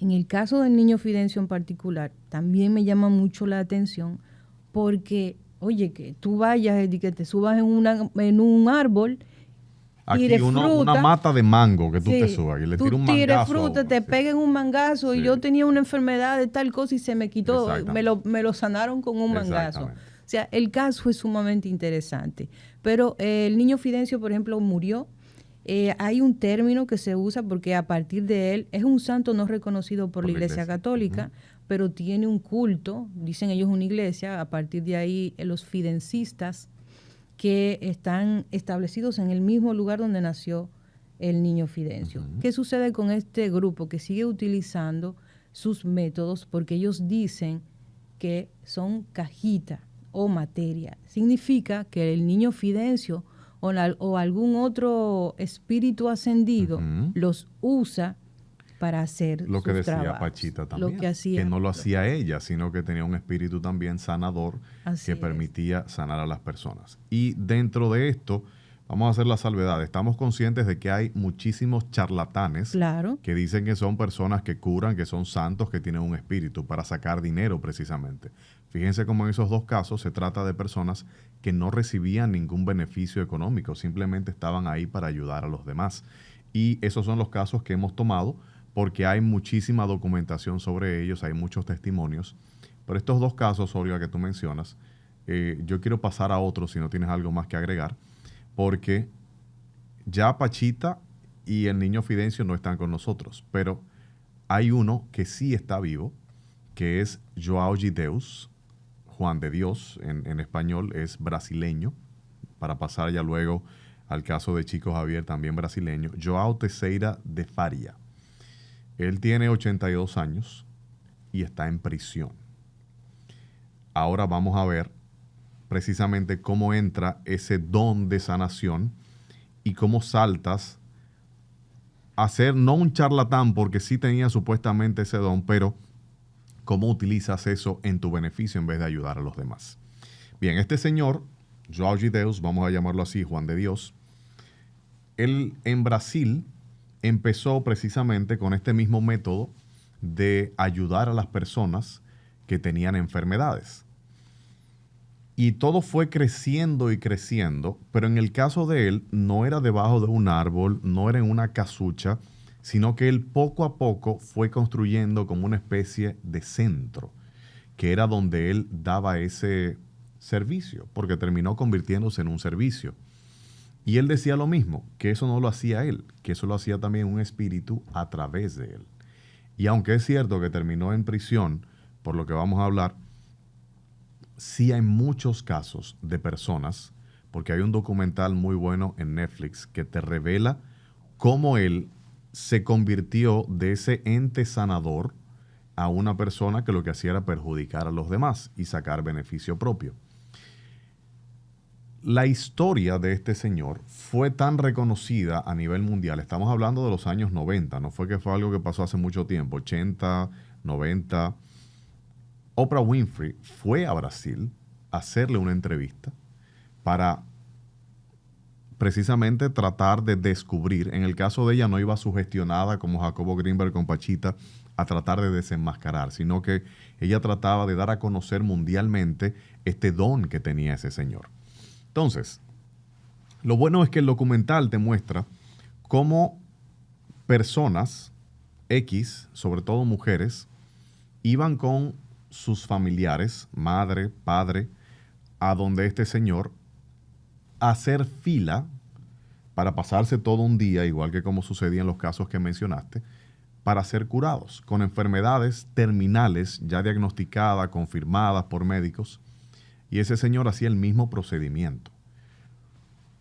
en el caso del niño Fidencio en particular, también me llama mucho la atención porque, oye, que tú vayas y que te subas en un árbol. Aquí una mata de mango que tú te subas y le tiras un mangazo. Tires fruta, te peguen un mangazo y yo tenía una enfermedad de tal cosa y se me quitó, me lo sanaron con un mangazo. O sea, el caso es sumamente interesante. Pero el niño Fidencio, por ejemplo, murió. Hay un término que se usa porque a partir de él es un santo no reconocido por la Iglesia Católica, pero tiene un culto, dicen ellos una iglesia, a partir de ahí los fidencistas que están establecidos en el mismo lugar donde nació el niño Fidencio. ¿Qué sucede con este grupo que sigue utilizando sus métodos? Porque ellos dicen que son cajita o materia. Significa que el niño Fidencio o algún otro espíritu ascendido los usa para hacer lo que decía trabajos. Pachita también, que no lo hacía ella, sino que tenía un espíritu también sanador que permitía sanar a las personas. Y dentro de esto, vamos a hacer la salvedad. Estamos conscientes de que hay muchísimos charlatanes que dicen que son personas que curan, que son santos, que tienen un espíritu para sacar dinero precisamente. Fíjense cómo en esos dos casos se trata de personas que no recibían ningún beneficio económico, simplemente estaban ahí para ayudar a los demás. Y esos son los casos que hemos tomado porque hay muchísima documentación sobre ellos, hay muchos testimonios. Pero estos dos casos, Olga, que tú mencionas, yo quiero pasar a otros si no tienes algo más que agregar, porque ya Pachita y el niño Fidencio no están con nosotros, pero hay uno que sí está vivo, que es João de Deus, Juan de Dios, en español es brasileño, para pasar ya luego al caso de Chico Javier, también brasileño, João Teixeira de Faria. Él tiene 82 años y está en prisión. Ahora vamos a ver precisamente cómo entra ese don de sanación y cómo saltas a ser no un charlatán, porque sí tenía supuestamente ese don, pero cómo utilizas eso en tu beneficio en vez de ayudar a los demás. Bien, este señor, João de Deus, vamos a llamarlo así, Juan de Dios, él en Brasil empezó precisamente con este mismo método de ayudar a las personas que tenían enfermedades. Y todo fue creciendo y creciendo, pero en el caso de él no era debajo de un árbol, no era en una casucha, sino que él poco a poco fue construyendo como una especie de centro, que era donde él daba ese servicio, porque terminó convirtiéndose en un servicio. Y él decía lo mismo, que eso no lo hacía él, que eso lo hacía también un espíritu a través de él. Y aunque es cierto que terminó en prisión, por lo que vamos a hablar, sí hay muchos casos de personas, porque hay un documental muy bueno en Netflix que te revela cómo él se convirtió de ese ente sanador a una persona que lo que hacía era perjudicar a los demás y sacar beneficio propio. La historia de este señor fue tan reconocida a nivel mundial. Estamos hablando de los años 90, no fue que fue algo que pasó hace mucho tiempo, 80, 90. Oprah Winfrey fue a Brasil a hacerle una entrevista para precisamente tratar de descubrir. En el caso de ella no iba sugestionada como Jacobo Greenberg con Pachita a tratar de desenmascarar, sino que ella trataba de dar a conocer mundialmente este don que tenía ese señor. Entonces, lo bueno es que el documental te muestra cómo personas X, sobre todo mujeres, iban con sus familiares, madre, padre, a donde este señor, a hacer fila para pasarse todo un día, igual que como sucedía en los casos que mencionaste, para ser curados con enfermedades terminales ya diagnosticadas, confirmadas por médicos. Y ese señor hacía el mismo procedimiento.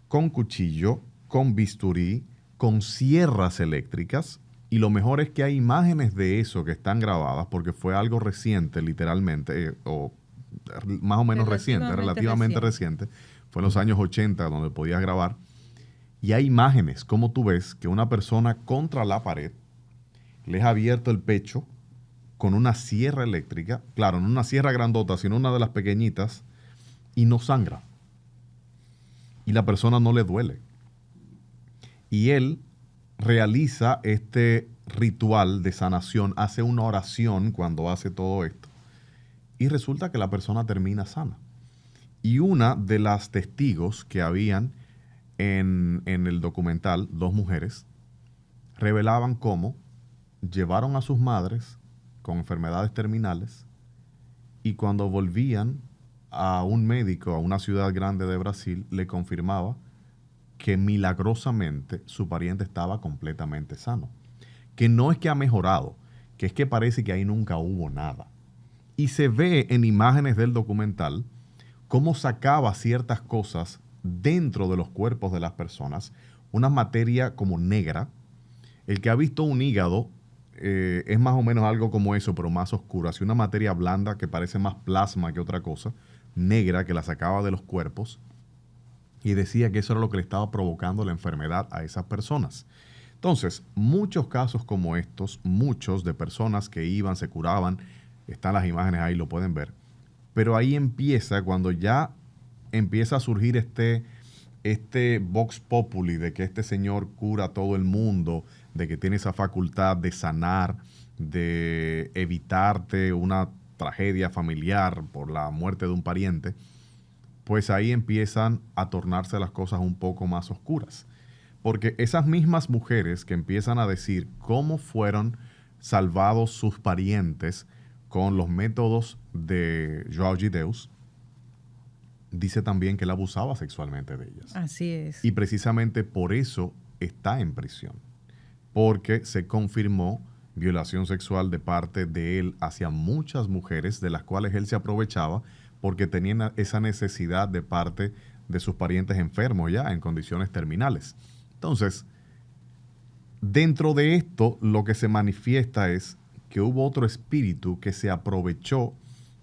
Con cuchillo, con bisturí, con sierras eléctricas. Y lo mejor es que hay imágenes de eso que están grabadas porque fue algo reciente, literalmente, o más o menos relativamente reciente. Fue en los años 80 donde podías grabar. Y hay imágenes, como tú ves, que una persona contra la pared les ha abierto el pecho con una sierra eléctrica. Claro, no una sierra grandota, sino una de las pequeñitas. Y no sangra. Y la persona no le duele. Y él realiza este ritual de sanación, hace una oración cuando hace todo esto. Y resulta que la persona termina sana. Y una de las testigos que habían en el documental, 2 mujeres, revelaban cómo llevaron a sus madres con enfermedades terminales y cuando volvían a un médico a una ciudad grande de Brasil, le confirmaba que milagrosamente su pariente estaba completamente sano. Que no es que ha mejorado, que es que parece que ahí nunca hubo nada. Y se ve en imágenes del documental cómo sacaba ciertas cosas dentro de los cuerpos de las personas, una materia como negra. El que ha visto un hígado es más o menos algo como eso, pero más oscuro. Así una materia blanda que parece más plasma que otra cosa, negra, que la sacaba de los cuerpos. Y decía que eso era lo que le estaba provocando la enfermedad a esas personas. Entonces, muchos casos como estos, muchos de personas que iban, se curaban, están las imágenes ahí, lo pueden ver. Pero ahí empieza, cuando ya empieza a surgir este vox populi de que este señor cura a todo el mundo, de que tiene esa facultad de sanar, de evitarte una tragedia familiar por la muerte de un pariente, pues ahí empiezan a tornarse las cosas un poco más oscuras. Porque esas mismas mujeres que empiezan a decir cómo fueron salvados sus parientes con los métodos de João de Deus, dice también que él abusaba sexualmente de ellas. Así es. Y precisamente por eso está en prisión. Porque se confirmó violación sexual de parte de él hacia muchas mujeres, de las cuales él se aprovechaba porque tenían esa necesidad de parte de sus parientes enfermos ya en condiciones terminales. Entonces, dentro de esto, lo que se manifiesta es que hubo otro espíritu que se aprovechó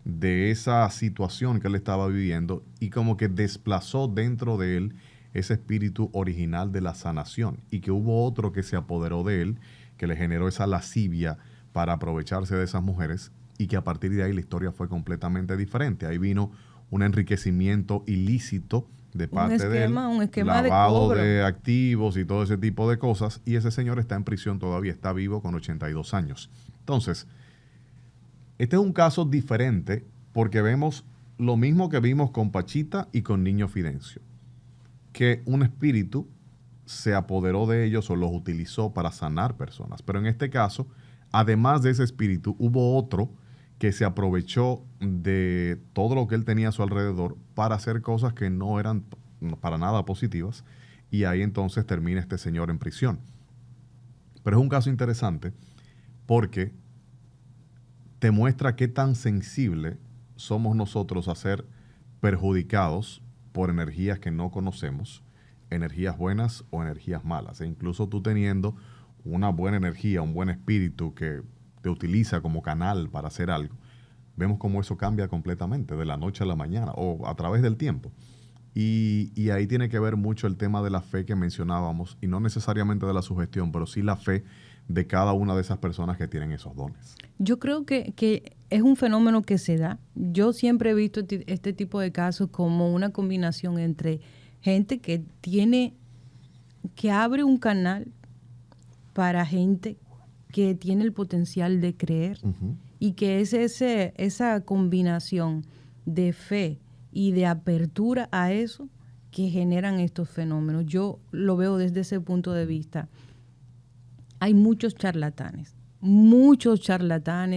de esa situación que él estaba viviendo y como que desplazó dentro de él ese espíritu original de la sanación, y que hubo otro que se apoderó de él, que le generó esa lascivia para aprovecharse de esas mujeres, y que a partir de ahí la historia fue completamente diferente. Ahí vino un enriquecimiento ilícito de parte de él, un esquema lavado de activos y todo ese tipo de cosas, y ese señor está en prisión todavía, está vivo con 82 años. Entonces, este es un caso diferente porque vemos lo mismo que vimos con Pachita y con Niño Fidencio, que un espíritu se apoderó de ellos o los utilizó para sanar personas. Pero en este caso, además de ese espíritu, hubo otro que se aprovechó de todo lo que él tenía a su alrededor para hacer cosas que no eran para nada positivas, y ahí entonces termina este señor en prisión. Pero es un caso interesante porque te muestra qué tan sensible somos nosotros a ser perjudicados por energías que no conocemos, energías buenas o energías malas. E incluso tú teniendo una buena energía, un buen espíritu que te utiliza como canal para hacer algo, vemos cómo eso cambia completamente de la noche a la mañana o a través del tiempo. Y ahí tiene que ver mucho el tema de la fe que mencionábamos, y no necesariamente de la sugestión, pero sí la fe de cada una de esas personas que tienen esos dones. Yo creo que es un fenómeno que se da. Yo siempre he visto este tipo de casos como una combinación entre gente que abre un canal para gente que tiene el potencial de creer, y que es esa combinación de fe y de apertura a eso que generan estos fenómenos. Yo lo veo desde ese punto de vista. Hay muchos charlatanes,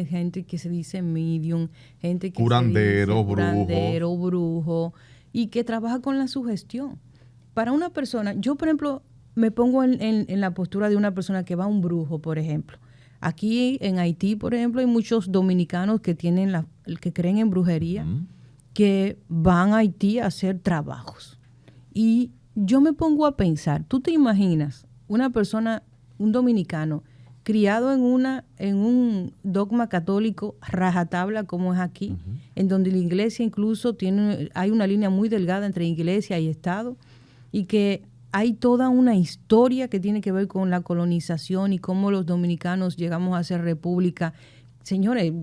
gente que se dice medium, gente que curandero, se dice curandero, brujo, y que trabaja con la sugestión. Para una persona, yo por ejemplo me pongo en la postura de una persona que va a un brujo, por ejemplo. Aquí en Haití, por ejemplo, hay muchos dominicanos que que creen en brujería, que van a Haití a hacer trabajos. Y yo me pongo a pensar, ¿tú te imaginas una persona, un dominicano, criado en un dogma católico rajatabla como es aquí, en donde la iglesia incluso hay una línea muy delgada entre iglesia y Estado, y que hay toda una historia que tiene que ver con la colonización y cómo los dominicanos llegamos a ser república? Señores,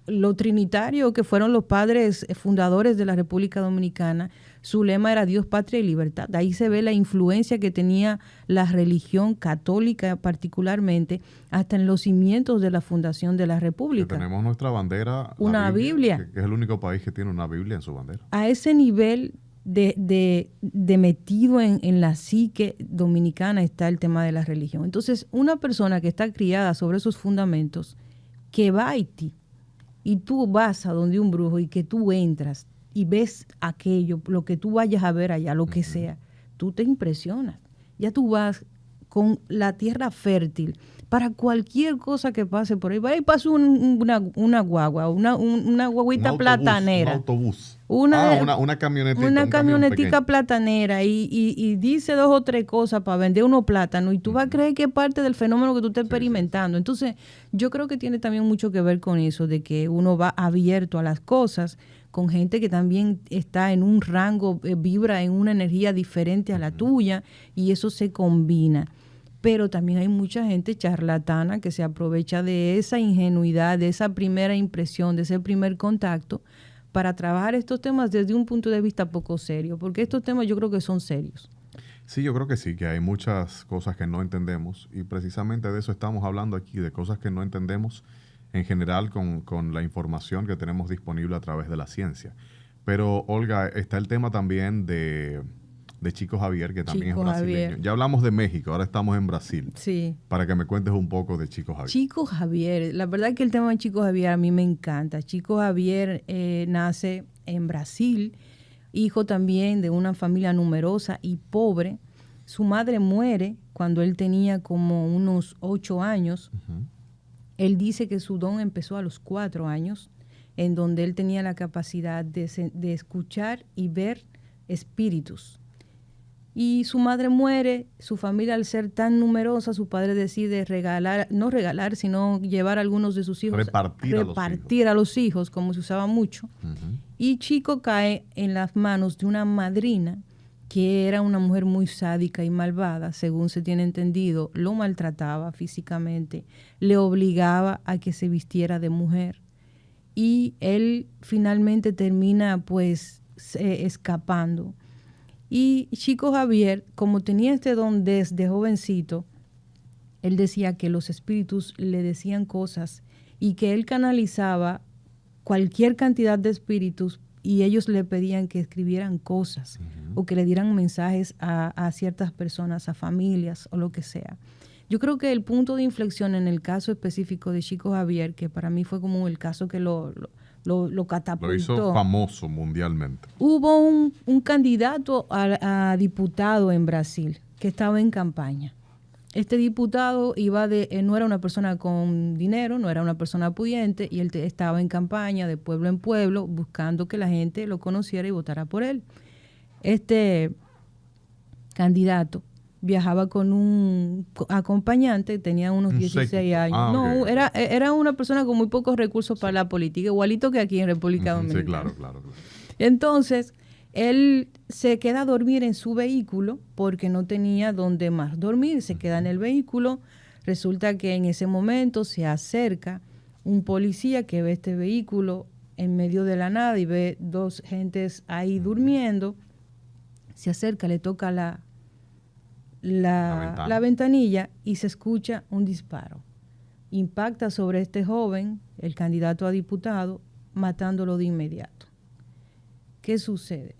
lo trinitario que fueron los padres fundadores de la República Dominicana, su lema era Dios, patria y libertad. De ahí se ve la influencia que tenía la religión católica particularmente hasta en los cimientos de la fundación de la República. Que tenemos nuestra bandera, una Biblia. Que es el único país que tiene una Biblia en su bandera. A ese nivel de metido en la psique dominicana está el tema de la religión. Entonces, una persona que está criada sobre esos fundamentos, que va a Haití, y tú vas a donde un brujo y que tú entras y ves aquello, lo que tú vayas a ver allá, lo que sea, tú te impresionas. Ya tú vas con la tierra fértil para cualquier cosa que pase por ahí. Ahí pasa una guagua, una guaguita platanera. Un autobús. Una camionetita. Una camionetica platanera y dice 2 o 3 cosas para vender unos plátanos, y tú vas a creer que es parte del fenómeno que tú estás experimentando. Entonces, yo creo que tiene también mucho que ver con eso, de que uno va abierto a las cosas, con gente que también está en un rango, vibra en una energía diferente a la tuya, y eso se combina. Pero también hay mucha gente charlatana que se aprovecha de esa ingenuidad, de esa primera impresión, de ese primer contacto, para trabajar estos temas desde un punto de vista poco serio, porque estos temas yo creo que son serios. Sí, yo creo que sí, que hay muchas cosas que no entendemos, y precisamente de eso estamos hablando aquí, de cosas que no entendemos en general con la información que tenemos disponible a través de la ciencia. Pero, Olga, está el tema también de Chico Javier, que también Chico es brasileño. Javier. Ya hablamos de México, ahora estamos en Brasil. Sí. Para que me cuentes un poco de Chico Javier. Chico Javier, la verdad que el tema de Chico Javier a mí me encanta. Chico Javier nace en Brasil, hijo también de una familia numerosa y pobre. Su madre muere cuando él tenía como unos 8 años. Él dice que su don empezó a los 4 años, en donde él tenía la capacidad de escuchar y ver espíritus. Y su madre muere, su familia al ser tan numerosa, su padre decide no regalar, sino llevar a algunos de sus hijos, repartir a los hijos, como se usaba mucho. Y Chico cae en las manos de una madrina que era una mujer muy sádica y malvada, según se tiene entendido. Lo maltrataba físicamente, le obligaba a que se vistiera de mujer. Y él finalmente termina pues escapando. Y Chico Javier, como tenía este don desde jovencito, él decía que los espíritus le decían cosas y que él canalizaba cualquier cantidad de espíritus y ellos le pedían que escribieran cosas o que le dieran mensajes a ciertas personas, a familias o lo que sea. Yo creo que el punto de inflexión en el caso específico de Chico Xavier, que para mí fue como el caso que lo catapultó. Lo hizo famoso mundialmente. Hubo un candidato a diputado en Brasil que estaba en campaña. Este diputado no era una persona con dinero, no era una persona pudiente, y él estaba en campaña de pueblo en pueblo buscando que la gente lo conociera y votara por él. Este candidato viajaba con un acompañante, tenía unos 16 años. Okay. Era una persona con muy pocos recursos para la política, igualito que aquí en República Dominicana. Sí, claro. Entonces, él se queda a dormir en su vehículo porque no tenía dónde más dormir, se queda en el vehículo. Resulta que en ese momento se acerca un policía que ve este vehículo en medio de la nada y ve dos gentes ahí durmiendo. Se acerca, le toca la ventanilla y se escucha un disparo. Impacta sobre este joven, el candidato a diputado, matándolo de inmediato. ¿Qué sucede?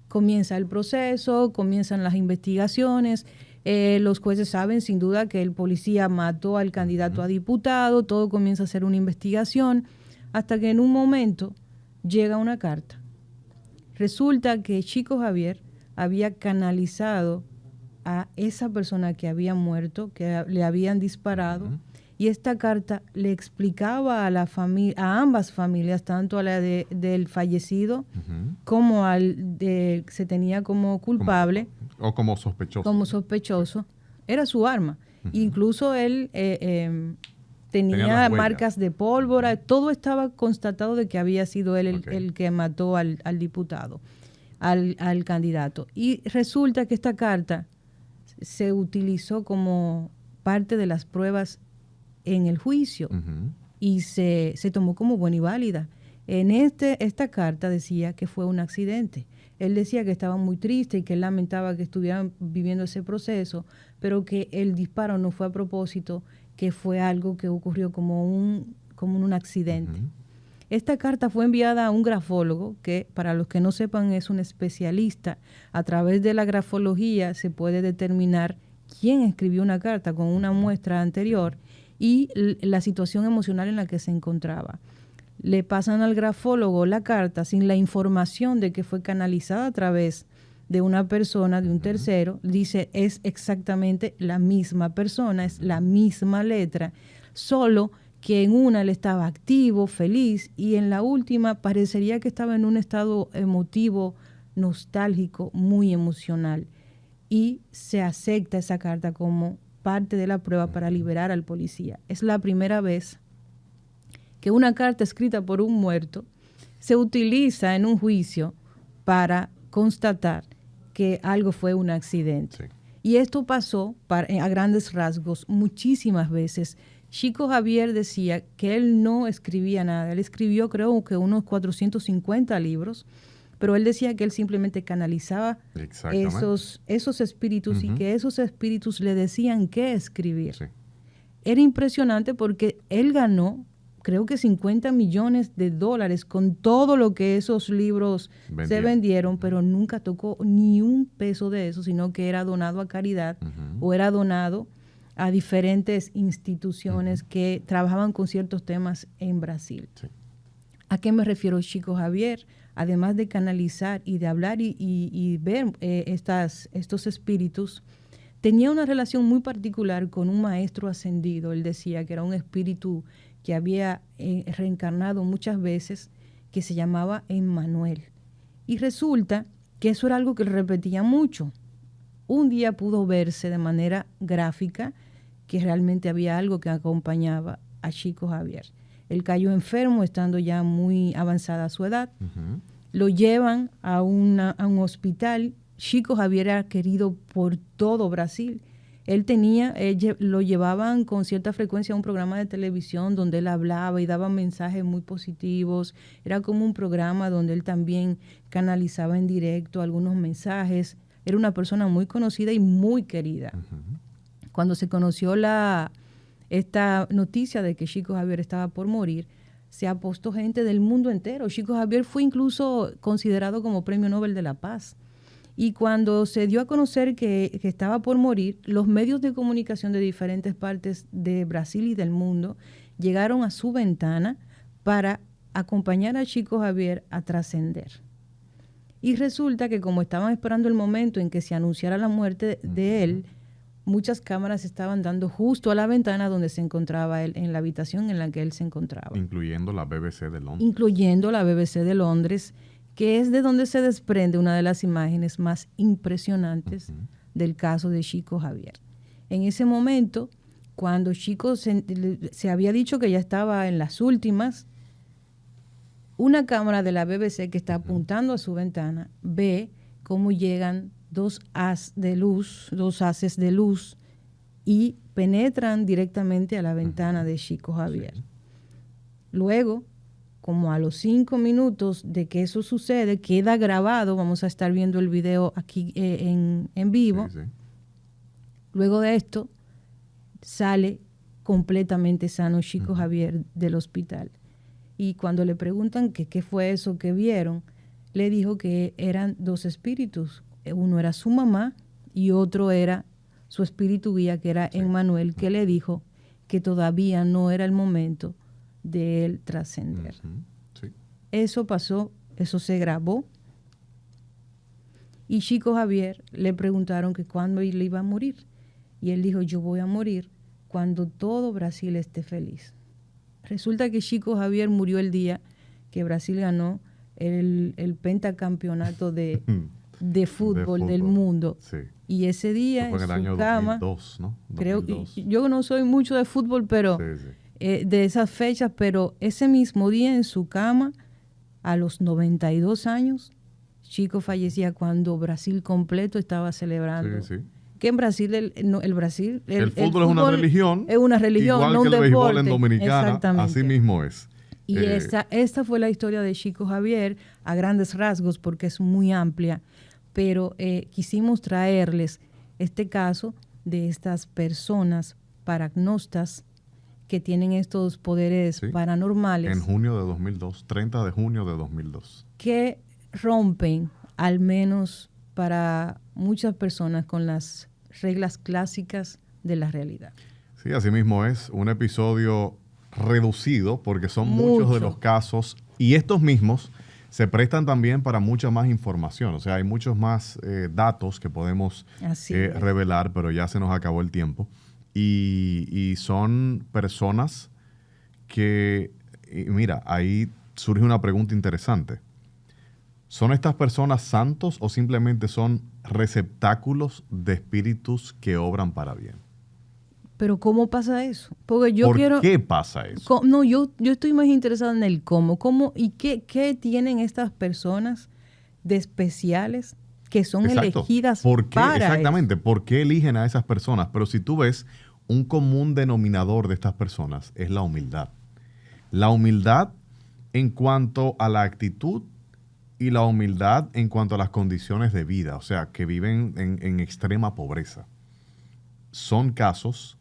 Comienza el proceso, comienzan las investigaciones. Los jueces saben sin duda que el policía mató al candidato a diputado. Todo comienza a ser una investigación hasta que en un momento llega una carta. Resulta que Chico Xavier había canalizado a esa persona que había muerto, que le habían disparado, y esta carta le explicaba a ambas familias, tanto a la del fallecido como al de se tenía como culpable o como sospechoso. Como sospechoso. Era su arma. Incluso él tenía marcas de pólvora. Todo estaba constatado de que había sido él el que mató al diputado, al candidato. Y resulta que esta carta se utilizó como parte de las pruebas en el juicio y se tomó como buena y válida. En esta carta decía que fue un accidente. Él decía que estaba muy triste y que él lamentaba que estuvieran viviendo ese proceso, pero que el disparo no fue a propósito, que fue algo que ocurrió como un accidente. Esta carta fue enviada a un grafólogo que, para los que no sepan, es un especialista. A través de la grafología se puede determinar quién escribió una carta con una muestra anterior y la situación emocional en la que se encontraba. Le pasan al grafólogo la carta sin la información de que fue canalizada a través de una persona, de un tercero. Dice, es exactamente la misma persona, es la misma letra, solo que en una él estaba activo, feliz, y en la última parecería que estaba en un estado emotivo, nostálgico, muy emocional. Y se acepta esa carta como parte de la prueba para liberar al policía. Es la primera vez que una carta escrita por un muerto se utiliza en un juicio para constatar que algo fue un accidente. Sí. Y esto pasó a grandes rasgos muchísimas veces. Chico Xavier decía que él no escribía nada. Él escribió, creo que unos 450 libros, pero él decía que él simplemente canalizaba esos espíritus y que esos espíritus le decían qué escribir. Sí. Era impresionante porque él ganó, creo que $50 millones con todo lo que esos libros se vendieron, pero nunca tocó ni un peso de eso, sino que era donado a caridad o era donado a diferentes instituciones que trabajaban con ciertos temas en Brasil. Sí. ¿A qué me refiero, Chico Xavier? Además de canalizar y de hablar y ver estos espíritus, tenía una relación muy particular con un maestro ascendido. Él decía que era un espíritu que había reencarnado muchas veces, que se llamaba Emmanuel. Y resulta que eso era algo que él repetía mucho. Un día pudo verse de manera gráfica que realmente había algo que acompañaba a Chico Xavier. Él cayó enfermo estando ya muy avanzada su edad. Lo llevan a un hospital. Chico Xavier era querido por todo Brasil. Lo llevaban con cierta frecuencia a un programa de televisión donde él hablaba y daba mensajes muy positivos. Era como un programa donde él también canalizaba en directo algunos mensajes. Era una persona muy conocida y muy querida. Cuando se conoció esta noticia de que Chico Xavier estaba por morir, se apostó gente del mundo entero. Chico Xavier fue incluso considerado como Premio Nobel de la Paz. Y cuando se dio a conocer que estaba por morir, los medios de comunicación de diferentes partes de Brasil y del mundo llegaron a su ventana para acompañar a Chico Xavier a trascender. Y resulta que como estaban esperando el momento en que se anunciara la muerte de él, muchas cámaras estaban dando justo a la ventana donde se encontraba él, en la habitación en la que él se encontraba. Incluyendo la BBC de Londres. Incluyendo la BBC de Londres, que es de donde se desprende una de las imágenes más impresionantes del caso de Chico Xavier. En ese momento, cuando Chico se había dicho que ya estaba en las últimas, una cámara de la BBC que está apuntando a su ventana ve cómo llegan dos haces de luz y penetran directamente a la ventana de Chico Xavier. Sí. Luego, como a los 5 minutos de que eso sucede, queda grabado, vamos a estar viendo el video aquí en vivo. Sí, sí. Luego de esto, sale completamente sano Chico Xavier del hospital. Y cuando le preguntan qué fue eso que vieron, le dijo que eran dos espíritus. Uno era su mamá y otro era su espíritu guía, que era Emmanuel, que le dijo que todavía no era el momento de él trascender. Sí. Eso pasó, eso se grabó. Y Chico Xavier le preguntaron que cuándo él iba a morir. Y él dijo, yo voy a morir cuando todo Brasil esté feliz. Resulta que Chico Xavier murió el día que Brasil ganó el pentacampeonato de fútbol del mundo. Sí. Y ese día en su año cama, 2002, ¿no? 2002. Creo, yo no soy mucho de fútbol, pero de esas fechas, pero ese mismo día en su cama, a los 92 años, Chico fallecía cuando Brasil completo estaba celebrando. Sí, sí. Que en Brasil, el fútbol es una religión. Es una religión, igual no que un el deporte. béisbol en Dominicana, así mismo es. Y esta fue la historia de Chico Xavier a grandes rasgos, porque es muy amplia, pero quisimos traerles este caso de estas personas paragnostas que tienen estos poderes paranormales. En junio de 2002, 30 de junio de 2002. Que rompen, al menos para muchas personas, con las reglas clásicas de la realidad. Sí, así mismo es. Un episodio reducido porque son muchos de los casos y estos mismos se prestan también para mucha más información. O sea, hay muchos más datos que podemos revelar, pero ya se nos acabó el tiempo. Y son personas que, mira, ahí surge una pregunta interesante. ¿Son estas personas santos o simplemente son receptáculos de espíritus que obran para bien? Pero ¿cómo pasa eso? Porque ¿Por qué pasa eso? No, yo estoy más interesada en el cómo y qué tienen estas personas de especiales que son elegidas para exactamente, eso. ¿Por qué eligen a esas personas? Pero si tú ves, un común denominador de estas personas es la humildad. La humildad en cuanto a la actitud y la humildad en cuanto a las condiciones de vida, o sea, que viven en extrema pobreza. Son casos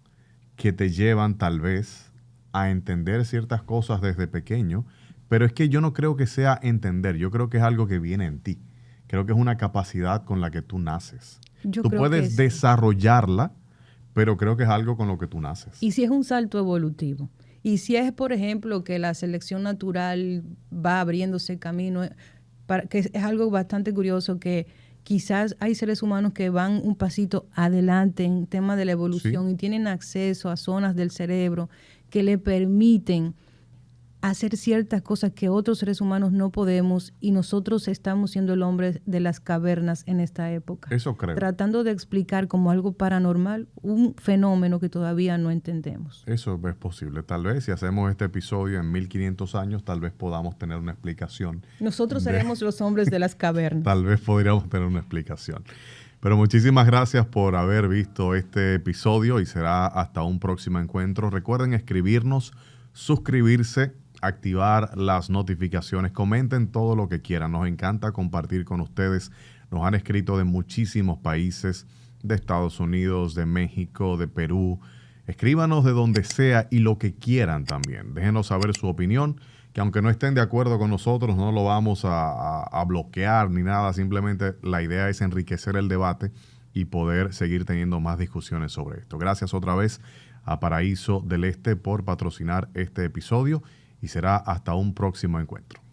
que te llevan tal vez a entender ciertas cosas desde pequeño, pero es que yo no creo que sea entender, yo creo que es algo que viene en ti. Creo que es una capacidad con la que tú naces. Tú puedes desarrollarla, pero creo que es algo con lo que tú naces. Y si es un salto evolutivo, y si es, por ejemplo, que la selección natural va abriéndose camino, que es algo bastante curioso, que quizás hay seres humanos que van un pasito adelante en tema de la evolución y tienen acceso a zonas del cerebro que le permiten hacer ciertas cosas que otros seres humanos no podemos, y nosotros estamos siendo el hombre de las cavernas en esta época. Eso creo. Tratando de explicar como algo paranormal un fenómeno que todavía no entendemos. Eso es posible. Tal vez si hacemos este episodio en 1500 años, tal vez podamos tener una explicación. Nosotros seremos los hombres de las cavernas. Tal vez podríamos tener una explicación. Pero muchísimas gracias por haber visto este episodio y será hasta un próximo encuentro. Recuerden escribirnos, suscribirse, activar las notificaciones, comenten todo lo que quieran. Nos encanta compartir con ustedes. Nos han escrito de muchísimos países, de Estados Unidos, de México, de Perú. Escríbanos de donde sea y lo que quieran también. Déjenos saber su opinión, que aunque no estén de acuerdo con nosotros, no lo vamos a bloquear ni nada. Simplemente la idea es enriquecer el debate y poder seguir teniendo más discusiones sobre esto. Gracias otra vez a Paraíso del Este por patrocinar este episodio y será hasta un próximo encuentro.